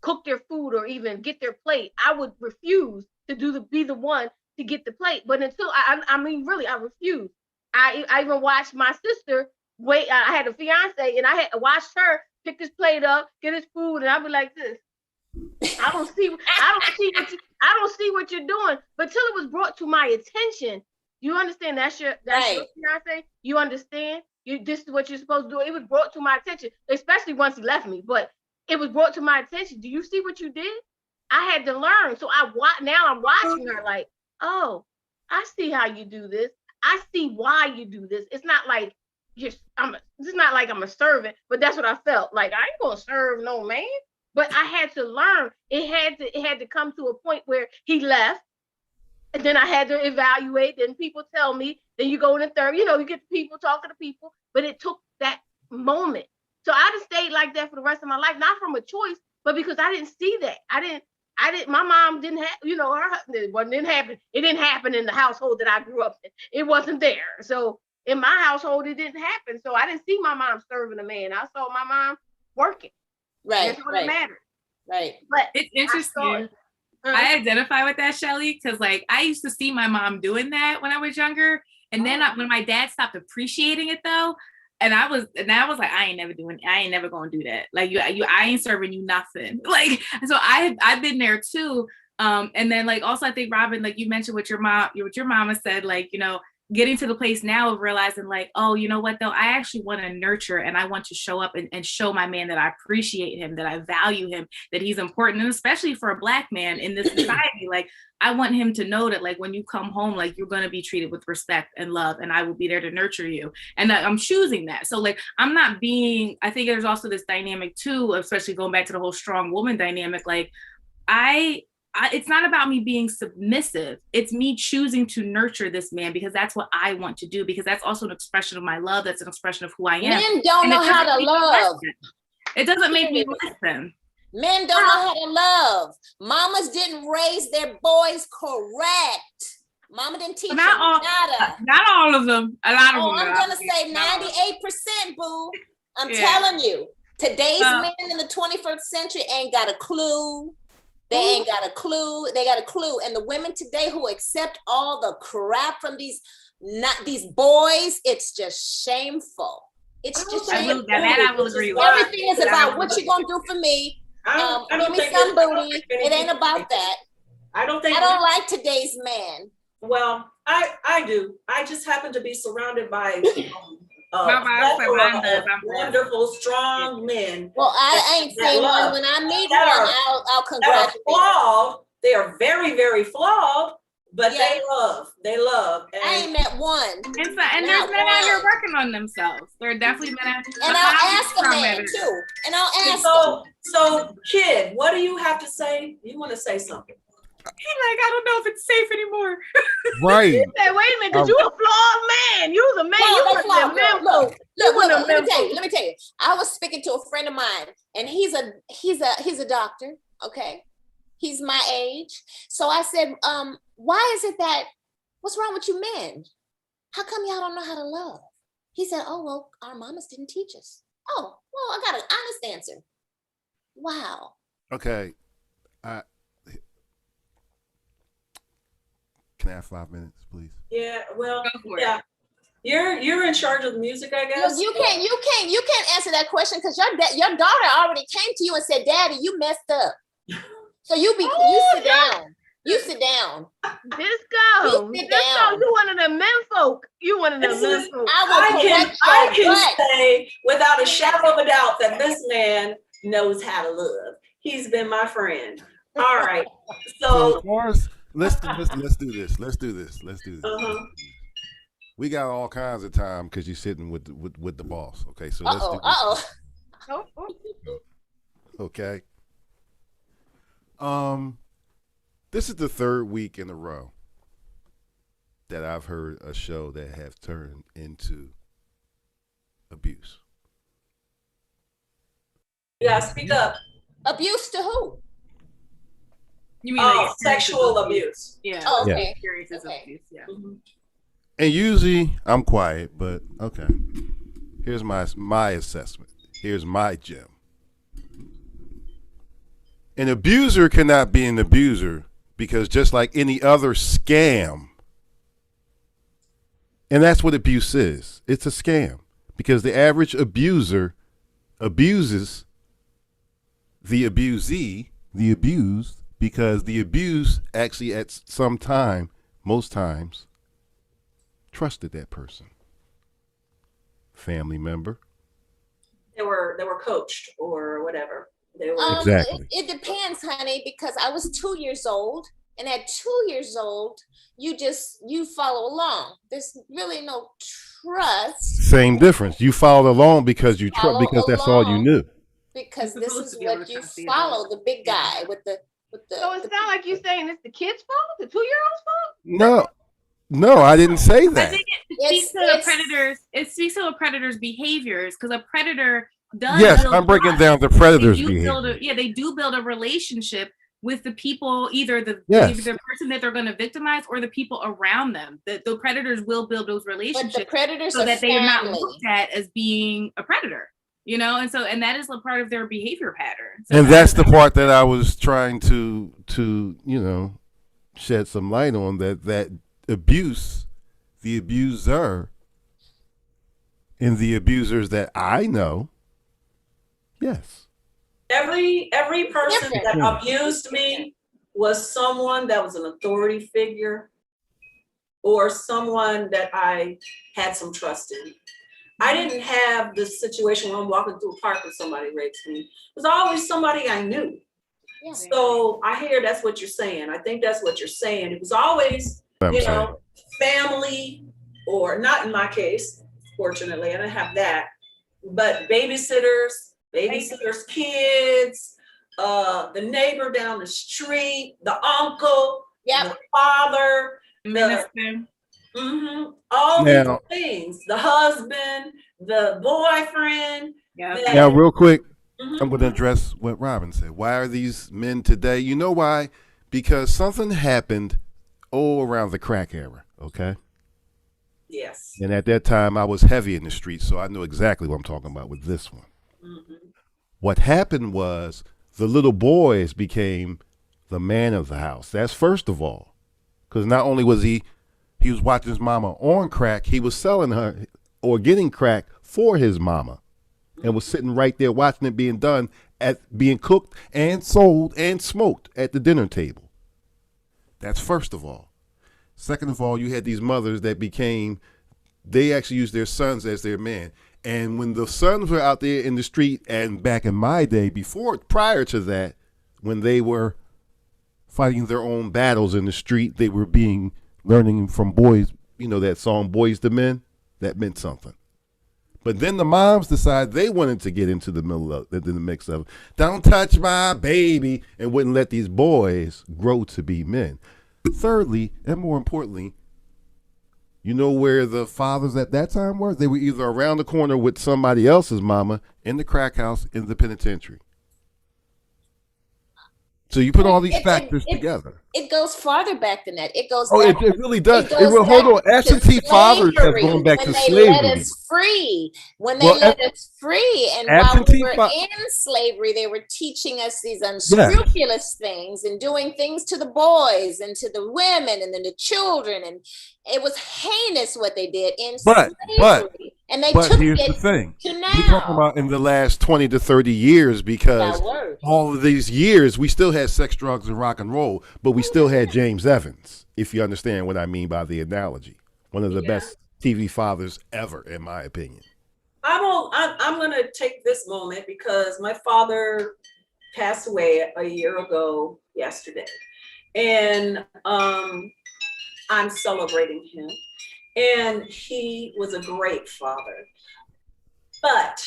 cook their food or even get their plate. I would refuse to be the one to get the plate. But until I mean, really, I refused. I even watched my sister wait. I had a fiance, and I had watched her pick his plate up, get his food, and I'd be like this. I don't see what you're doing. But till it was brought to my attention, you understand that's your fiance. You understand. This is what you're supposed to do. It was brought to my attention, especially once he left me. But it was brought to my attention. Do you see what you did? I had to learn. So now I'm watching her like, oh, I see how you do this. I see why you do this. It's not like it's not like I'm a servant, but that's what I felt like. I ain't gonna serve no man. But I had to learn. It had to come to a point where he left. And then I had to evaluate. Then people tell me, then you go in the third, you get people talking to people, but it took that moment. So I just stayed like that for the rest of my life, not from a choice, but because I didn't see that. My mom didn't have, it didn't happen. It didn't happen in the household that I grew up in. It wasn't there. So in my household, it didn't happen. So I didn't see my mom serving a man. I saw my mom working. Right. That's what it mattered. Right. But it's interesting. I identify with that, Shelly, because like I used to see my mom doing that when I was younger. And then when my dad stopped appreciating it though, and I was like, I ain't never gonna do that. Like I ain't serving you nothing. Like, so I've been there too. And then like also I think Robin, like you mentioned what your mama said, like, getting to the place now of realizing like, oh, you know what though, I actually want to nurture and I want to show up and show my man that I appreciate him, that I value him, that he's important. And especially for a Black man in this society, like I want him to know that like when you come home, like you're going to be treated with respect and love, and I will be there to nurture you. And that I'm choosing that. So like, I think there's also this dynamic too, especially going back to the whole strong woman dynamic. Like it's not about me being submissive. It's me choosing to nurture this man because that's what I want to do, because that's also an expression of my love. That's an expression of who I am. Men don't know how to love. It doesn't make me listen. Men don't know how to love. Mamas didn't raise their boys correct. Mama didn't teach them nada. Not all of them. A lot of them. I'm going to say 98%, boo. I'm telling you. Today's men in the 21st century ain't got a clue. They ain't got a clue. They got a clue. And the women today who accept all the crap from these boys, it's just shameful. It's just shameful. I will agree with. Everything is about what you gonna do for me. Give me some booty. It ain't about that. I don't like today's man. Well, I do. I just happen to be surrounded by wonderful, strong men. Well, I ain't seen one. When I meet one, I'll congratulate. Flawed. They are very, very flawed, but they love. And I ain't met one. And there's men out here working on themselves. There are definitely men out here. And I'll ask a man too. And I'll ask him. So, kid, what do you have to say? You want to say something? He's like, I don't know if it's safe anymore. Right. He said, wait a minute, because you a flawed man. You was a man. Let me tell you. I was speaking to a friend of mine, and he's a doctor. Okay, he's my age. So I said, why is it that? What's wrong with you men? How come y'all don't know how to love? He said, oh well, our mamas didn't teach us. Oh well, I got an honest answer. Wow. Okay. Can I have 5 minutes, please? Yeah, well, yeah. You're in charge of the music, I guess. Look, you can't answer that question because your daughter already came to you and said, "Daddy, you messed up." So you sit down. You sit down. Just go. You sit down. You one of them men folk. You one of them men folk. I can say without a shadow of a doubt that this man knows how to love. He's been my friend. All right. So of course. Let's do this. Uh-huh. We got all kinds of time because you're sitting with the boss. Okay, so let's do this. Okay. This is the third week in a row that I've heard a show that have turned into abuse. Yeah, speak up. Abuse to who? You mean like sexual abuse? Yeah. Oh, okay. Experiences of abuse. Yeah. Mm-hmm. And usually I'm quiet, but okay. Here's my assessment. Here's my gem. An abuser cannot be an abuser because just like any other scam, and that's what abuse is. It's a scam because the average abuser abuses the abusee, the abused, because the abuse actually at some time, most times, trusted that person. Family member. They were coached or whatever. They were exactly. It depends, honey, because I was 2 years old, and at 2 years old, you follow along. There's really no trust. Same difference. You followed along because you trust because that's all you knew. because You're this supposed is to be able what to you trust the follow, adult. the big guy with the So it sounds like you saying it's the kid's fault, the 2-year-old's fault. No, I didn't say I that. think it speaks to a predator's. It speaks to a predator's behaviors because a predator does. Yes, build I'm breaking trust. down the predator's They do build behavior. they do build a relationship with the people, either the person that they're going to victimize or the people around them. The predators will build those relationships, predators so are that they are not family. looked at as being a predator. And that is a part of their behavior pattern. So And that's the part that I was trying to shed some light on, that abuse, the abuser, and the abusers that I know. Yes. Every person that Yeah. abused me was someone that was an authority figure or someone that I had some trust in. I didn't have this situation where I'm walking through a park and somebody rapes me. It was always somebody I knew. Yeah. So I hear that's what you're saying. I think that's what you're saying. It was always, family, or not in my case, fortunately, I didn't have that, but babysitters, kids, the neighbor down the street, the uncle, the father, minister. All Now- these things, the husband, the boyfriend. Now, real quick, I'm going to address what Robin said. Why are these men today? You know why? Because something happened around the crack era, okay? Yes. And at that time, I was heavy in the streets, so I know exactly what I'm talking about with this one. What happened was the little boys became the man of the house. That's first of all, because not only was he was watching his mama on crack, he was selling her or getting crack for his mama, and was sitting right there watching it being done, being cooked and sold and smoked at the dinner table. That's first of all. Second of all, you had these mothers that they actually used their sons as their men. And when the sons were out there in the street, and back in my day, prior to that, when they were fighting their own battles in the street, they were learning from boys, that song Boys to Men, that meant something. But then the moms decided they wanted to get into the mix of, don't touch my baby, and wouldn't let these boys grow to be men. Thirdly, and more importantly, you know where the fathers at that time were? They were either around the corner with somebody else's mama, in the crack house, in the penitentiary. So you put all these factors together. It goes farther back than that. It goes. It really does. Hold on. Absentee fathers have gone back to slavery. When they let us free, and while we were in slavery, they were teaching us these unscrupulous things and doing things to the boys and to the women and then the children, and it was heinous what they did in slavery. And they took here's it the thing. to now. We're talking about in the last 20 to 30 years, because all of these years we still had sex, drugs, and rock and roll, but we still had James Evans, if you understand what I mean by the analogy. One of the best TV fathers ever, in my opinion. I'm going to take this moment because my father passed away a year ago yesterday. And I'm celebrating him. And he was a great father. But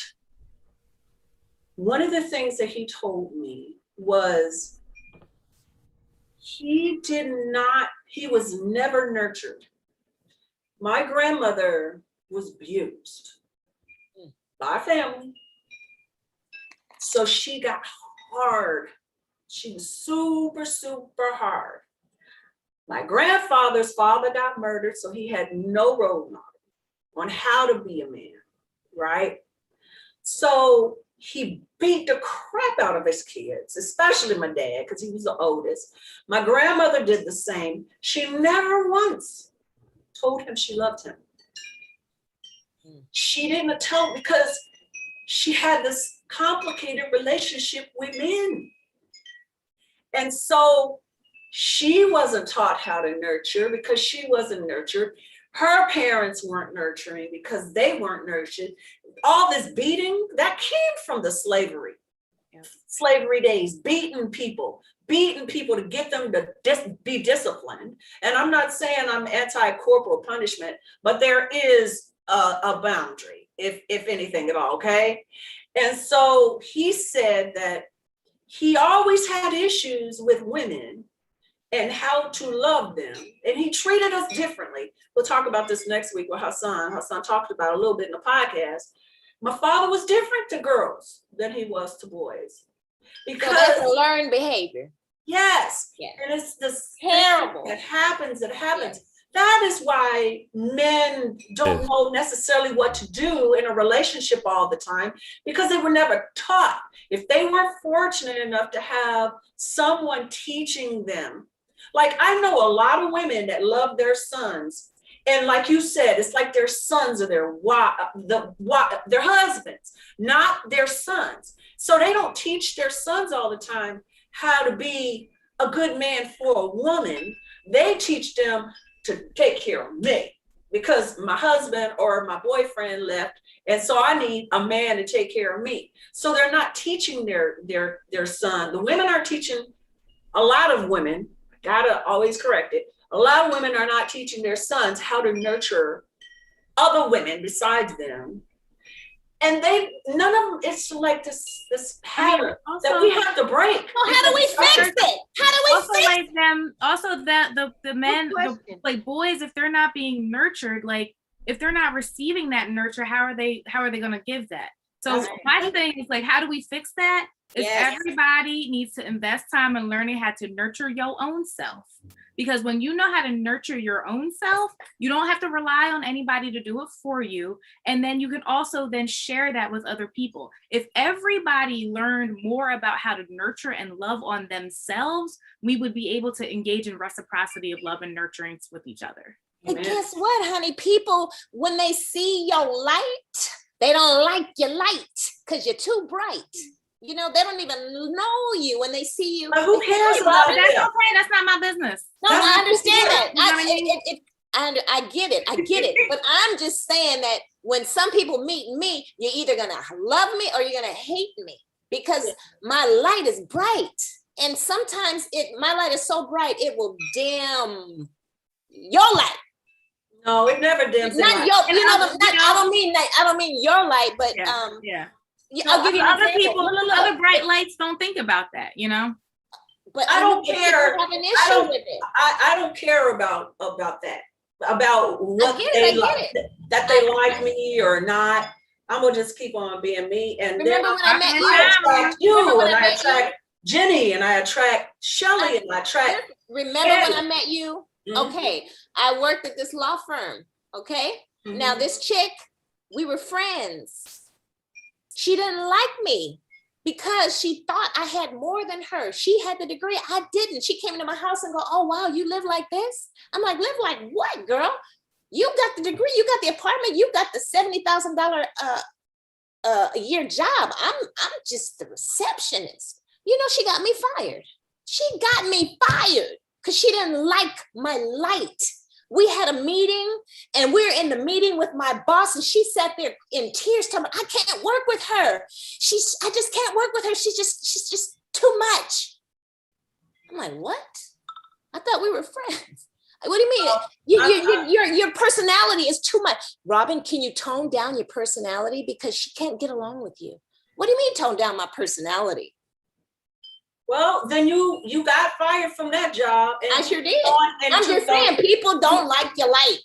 one of the things that he told me was he was never nurtured. My grandmother was abused by family. So she got hard. She was super, super hard. My grandfather's father got murdered, so he had no role model on how to be a man, right? So he beat the crap out of his kids, especially my dad, because he was the oldest. My grandmother did the same. She never once told him she loved him. She didn't tell, because she had this complicated relationship with men. And so she wasn't taught how to nurture because she wasn't nurtured. Her parents weren't nurturing because they weren't nurtured. All this beating, that came from the slavery days, beating people to get them to be disciplined. And I'm not saying I'm anti-corporal punishment, but there is a boundary, if anything at all, okay? And so he said that he always had issues with women and how to love them. And he treated us differently. We'll talk about this next week with Hassan. Hassan talked about it a little bit in the podcast. My father was different to girls than he was to boys. So that's a Because, learned behavior. yes, Yeah. and it's this Terrible. that happens. Yes. That is why men don't know necessarily what to do in a relationship all the time, because they were never taught. If they weren't fortunate enough to have someone teaching them, like I know a lot of women that love their sons, and like you said, it's like their sons or their husbands, not their sons. So they don't teach their sons all the time how to be a good man for a woman. They teach them to take care of me because my husband or my boyfriend left, and so I need a man to take care of me. So they're not teaching their son. The women are teaching, a lot of women, gotta always correct it, a lot of women are not teaching their sons how to nurture other women besides them. And none of them, it's like this pattern that we have to break. Well, how do we fix it? How do we Also, fix like them, also that the men, question. like boys, if they're not being nurtured, like if they're not receiving that nurture, how are they going to give that? So That's my thing is like, how do we fix that? Is Yes. everybody needs to invest time in learning how to nurture your own self. Because when you know how to nurture your own self, you don't have to rely on anybody to do it for you. And then you can also then share that with other people. If everybody learned more about how to nurture and love on themselves, we would be able to engage in reciprocity of love and nurturing with each other. And Amen. guess what, honey? People, when they see your light, they don't like your light because you're too bright. You know, they don't even know you when they see you. But who cares But about that's them? okay. That's not my business. No, That's I what understand people that. do. You know what I mean? I get it. But I'm just saying that when some people meet me, you're either gonna love me or you're gonna hate me because my light is bright. And sometimes my light is so bright it will dim your light. No, it never dims. Not in your, light. you know, I don't mean your light, but Yeah. I'll give you an Other example. people, other bright lights don't think about that, you know? But I don't people care. have an I issue don't- with it. I don't care about that, about what get it, they I get like, that they like me or not. I'm gonna just keep on being me, and then Remember when I met you? I attract you, Remember when and I I met you? attract Jenny, and I attract Shelly, and I attract. Remember when I met you? Mhm. Okay, I worked at this law firm. Okay, Mhm. now this chick, we were friends. She didn't like me because she thought I had more than her. She had the degree, I didn't. She came into my house and go, "Oh wow, you live like this?" I'm like, "Live like what, girl? You got the degree, you got the apartment, you got the $70,000 a year job. I'm just the receptionist." You know, she got me fired. She got me fired because she didn't like my light. We had a meeting and we're in the meeting with my boss and she sat there in tears telling me, "I can't work with her. I just can't work with her. She's just too much." I'm like, "What? I thought we were friends." What do you mean? Your personality is too much. Robin, can you tone down your personality? Because she can't get along with you. What do you mean tone down my personality? Well, then you got fired from that job. And I sure did. and I'm you just don't- saying, people don't like your light.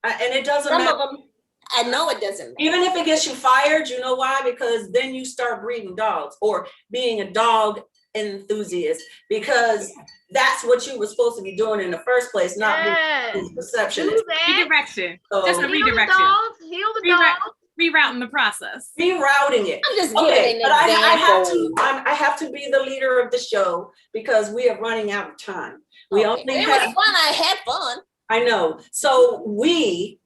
and it doesn't Some matter. of them, I know it doesn't matter. Even if it gets you fired, you know why? Because then you start breeding dogs or being a dog enthusiast, because that's what you were supposed to be doing in the first place, not Yes. being a receptionist. Do that. Redirection. So Just a Heal the redirection. dogs. Heal the dogs. Rerouting the process. rerouting it. I'm just giving Okay, an but I have example. to. I have to be the leader of the show because we are running out of time. We Okay. only It have. was fun. I had fun. I know. So we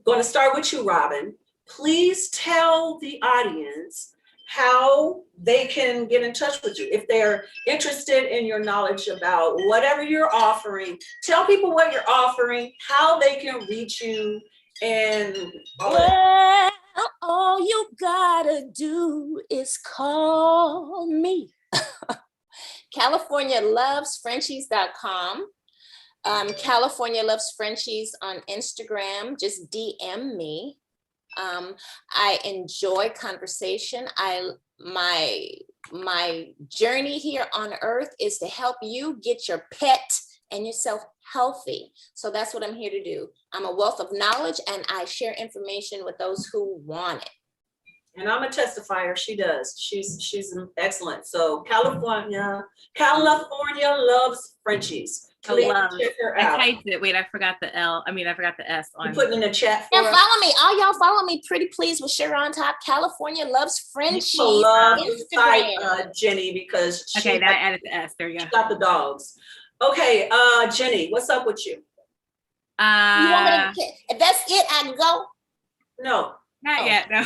going to start with you, Robin. Please tell the audience how they can get in touch with you if they're interested in your knowledge about whatever you're offering. Tell people what you're offering, how they can reach you, and all that. Well, all you gotta do is call me. CaliforniaLovesFrenchies.com. California Loves Frenchies on Instagram. Just DM me. I enjoy conversation. My journey here on earth is to help you get your pet and yourself healthy. So that's what I'm here to do. I'm a wealth of knowledge, and I share information with those who want it. And I'm a testifier. She does. She's excellent. So California loves Frenchies. Please check her out. I typed it. Wait, I forgot the L. I mean, I forgot the S on. You put it in the chat for Now us. follow me. All y'all follow me. Pretty please with Sugar on top. California loves Frenchies. People love Instagram. Jenny because she Okay, that added the S. There you go. got the dogs. Okay, Jenny, what's up with you? You want me to, if that's it, I can go. No, not yet. No.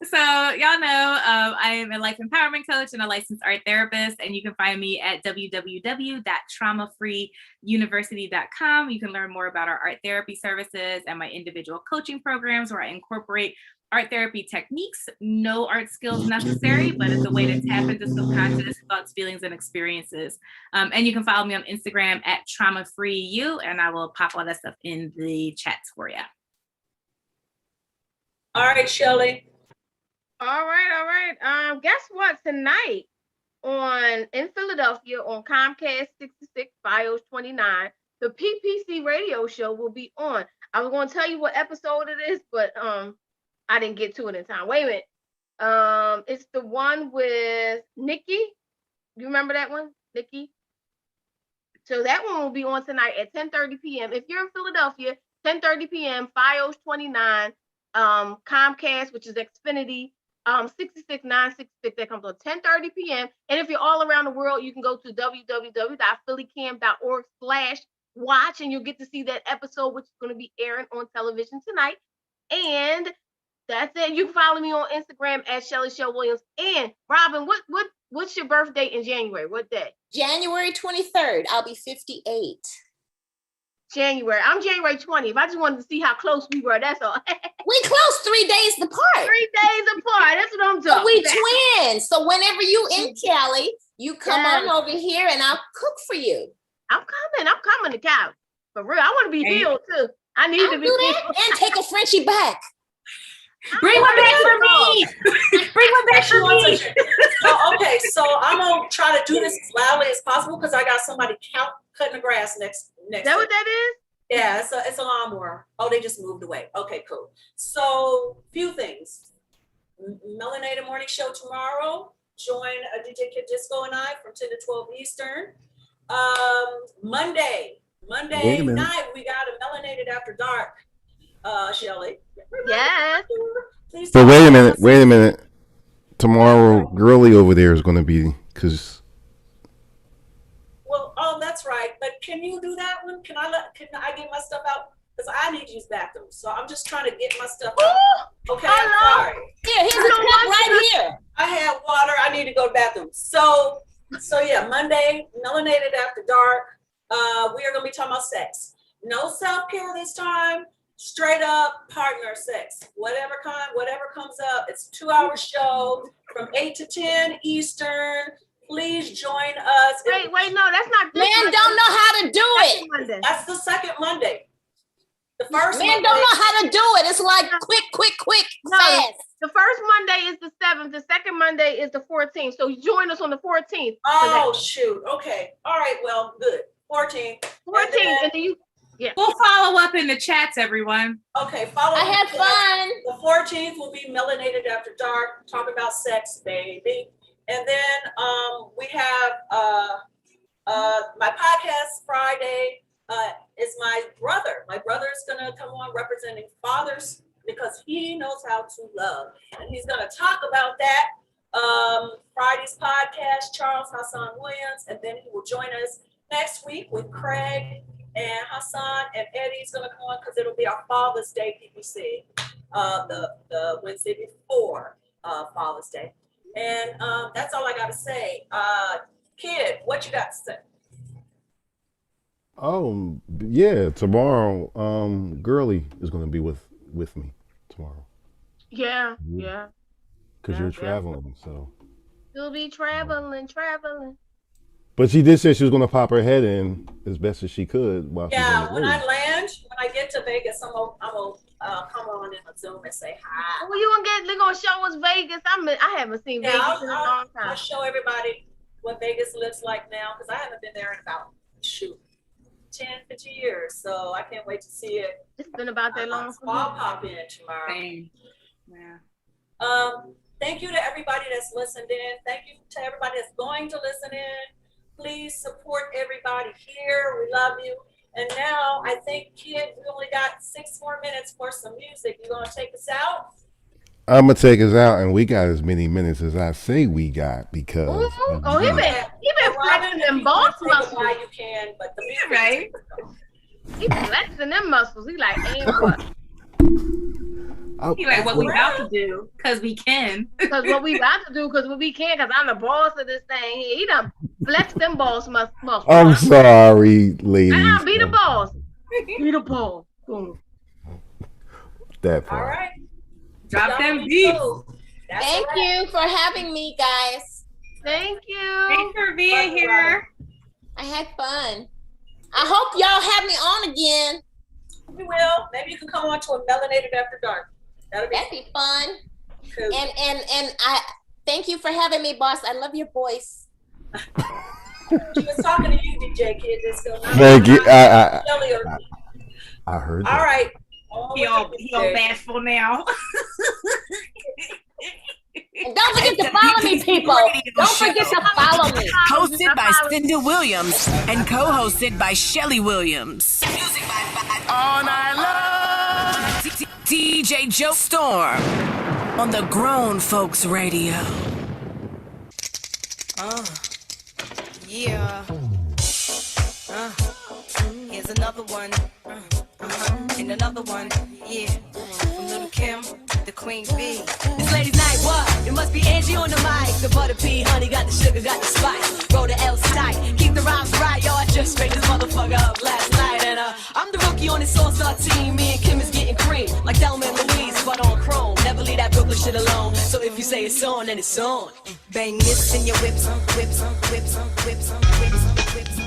So y'all know I am a life empowerment coach and a licensed art therapist, and you can find me at www.traumafreeuniversity.com. You can learn more about our art therapy services and my individual coaching programs where I incorporate art therapy techniques. No art skills necessary, but it's a way to tap into subconscious thoughts, feelings, and experiences. And you can follow me on Instagram at traumafreeyou, and I will pop all that stuff in the chats for you. All right, Shelly. All right. Guess what? Tonight in Philadelphia on Comcast 66 Fios 29, the PPC radio show will be on. I was going to tell you what episode it is, but I didn't get to it in time. Wait a minute. It's the one with Nikki. You remember that one, Nikki? So that one will be on tonight at 10:30 p.m. If you're in Philadelphia, 10:30 p.m. Fios 29, Comcast, which is Xfinity. 66966, that comes on 10:30 p.m. And if you're all around the world, you can go to www.phillycam.org/watch, and you'll get to see that episode, which is going to be airing on television tonight. And that's it. You can follow me on Instagram at Shelly Shell Williams. And Robin, what's your birthday in January? What day? January 23rd. I'll be 58. January. I'm January 20th. I just wanted to see how close we were. That's all. We close 3 days apart. 3 days apart. That's what I'm talking So we about. twins. So whenever you in Cali, you come on over here and I'll cook for you. I'm coming to Cali. For real. I want to be healed too. I need to be do healed. that and take a Frenchie back. Bring one back for me. Bring one back for me. Okay, so I'm gonna try to do this as loudly as possible because I got somebody cutting the grass next. Is that what that is? Yeah, it's a lawnmower. Oh, they just moved away. Okay, cool. So, few things. Melanated Morning Show tomorrow. Join DJ Kid Disco and I from 10 to 12 Eastern. Monday night, we got a Melanated After Dark. Shelly. Yes. Please But wait a minute. Tomorrow, Girly over there is going to be, because. Well, that's right. But can you do that one? Can I get my stuff out? Because I need to use bathrooms. So I'm just trying to get my stuff out. Okay, I'm sorry. Here's a cup right here. I have water. I need to go to the bathroom. So yeah, Monday, Melanated After Dark. We are going to be talking about sex. No self-care this time. Straight up partner sex. Whatever comes up. It's a 2-hour show from 8 to 10 Eastern. Please join us. Wait, no, that's not this Man Monday. don't know how to do it. Monday. That's the second Monday. The first Man Monday, don't know how to do it. It's like quick, No, fast. the first Monday is the 7th. The second Monday is the 14th. So join us on the 14th. Oh, shoot. Okay. All right. Well, good. 14th. 14th. And then you. Yeah. We'll follow up in the chats, everyone. Okay. Follow. I had fun. The 14th will be Melanated After Dark. Talk about sex, baby. And then we have my podcast Friday is my brother. My brother is going to come on representing fathers because he knows how to love. And he's going to talk about that. Friday's podcast, Charles Hassan Williams. And then he will join us next week with Craig and Hassan and Eddie's going to come on because it'll be our Father's Day PPC, the Wednesday before Father's Day. And that's all I got to say. Kid, what you got to say? Oh, yeah, tomorrow, Girly is going to be with me tomorrow. Yeah. Because you're traveling, so. You'll be traveling. But she did say she was going to pop her head in as best as she could while she's on the When road. I get to Vegas, I'm gonna come on in a Zoom and say hi. Well, they're gonna show us Vegas. I haven't seen Yeah, Vegas in a long I'll time. show everybody what Vegas looks like now, because I haven't been there in about 10, 15 years. So I can't wait to see it. It's been about that long. So I'll pop in tomorrow. Same. Yeah. Thank you to everybody that's listened in. Thank you to everybody that's going to listen in. Please support everybody here. We love you. And now I think, Kid, we only got 6 more minutes for some music. You gonna take us out? I'm gonna take us out, and we got as many minutes as I say we got because. Ooh, oh, he been flexing them boss muscles. Why you can, but the music right. He flexing them muscles. He like, and what? He like, what we about to do, because we can. Because what we about to do, because we can, because I'm the boss of this thing here. He done flexed them boss muscles. I'm sorry, ladies. Be the boss. Be the boss. Boom. That part. All right. Drop them beats. Thank you for having me, guys. Thank you. Thanks for being here. I had fun. I hope y'all have me on again. We will. Maybe you can come on to a Melanated After Dark. That'd be fun. Cool. And I thank you for having me, boss. I love your voice. She was talking to you, DJ Kid. Thank you. I heard that. All right. He all bashful now. And don't forget to follow me, people. Don't forget to follow me. Hosted by Cinda Williams and co-hosted by Shelly Williams. Music by All Night Long. DJ Joe Storm on the Grown Folks Radio. Yeah. Here's another one. And another one. Yeah. From Little Kim, the Queen Bee. It's ladies' night, what? It must be Angie on the mic. The butter pea, honey, got the sugar, got the spice. Roll the L tight, keep the rhymes right, yo. I just straight this motherfucker up last night. And I'm the rookie on this all-star team. Me and Kim is getting cream, like Thelma and Louise, but on chrome. Never leave that Brooklyn shit alone. So if you say it's on, then it's on. Bang this in your whips, whips, whips, whips, whips, whips, whips.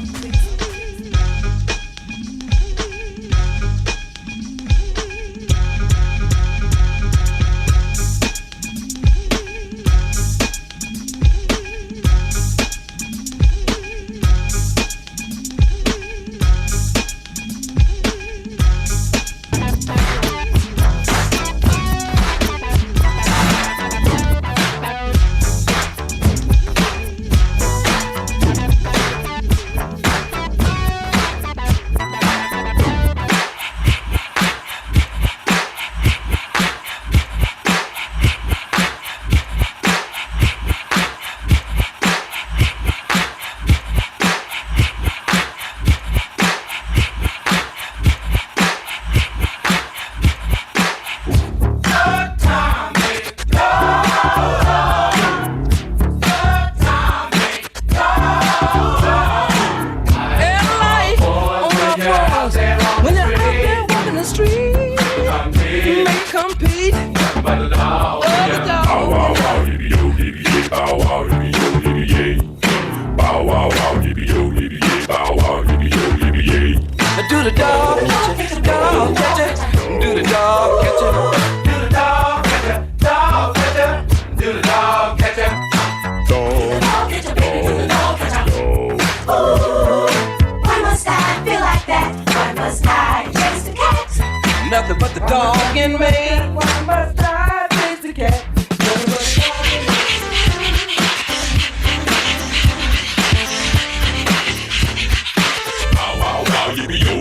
Nothing but the dog in me. Why must I chase the cat? Wow, wow, wow, yippee, yo,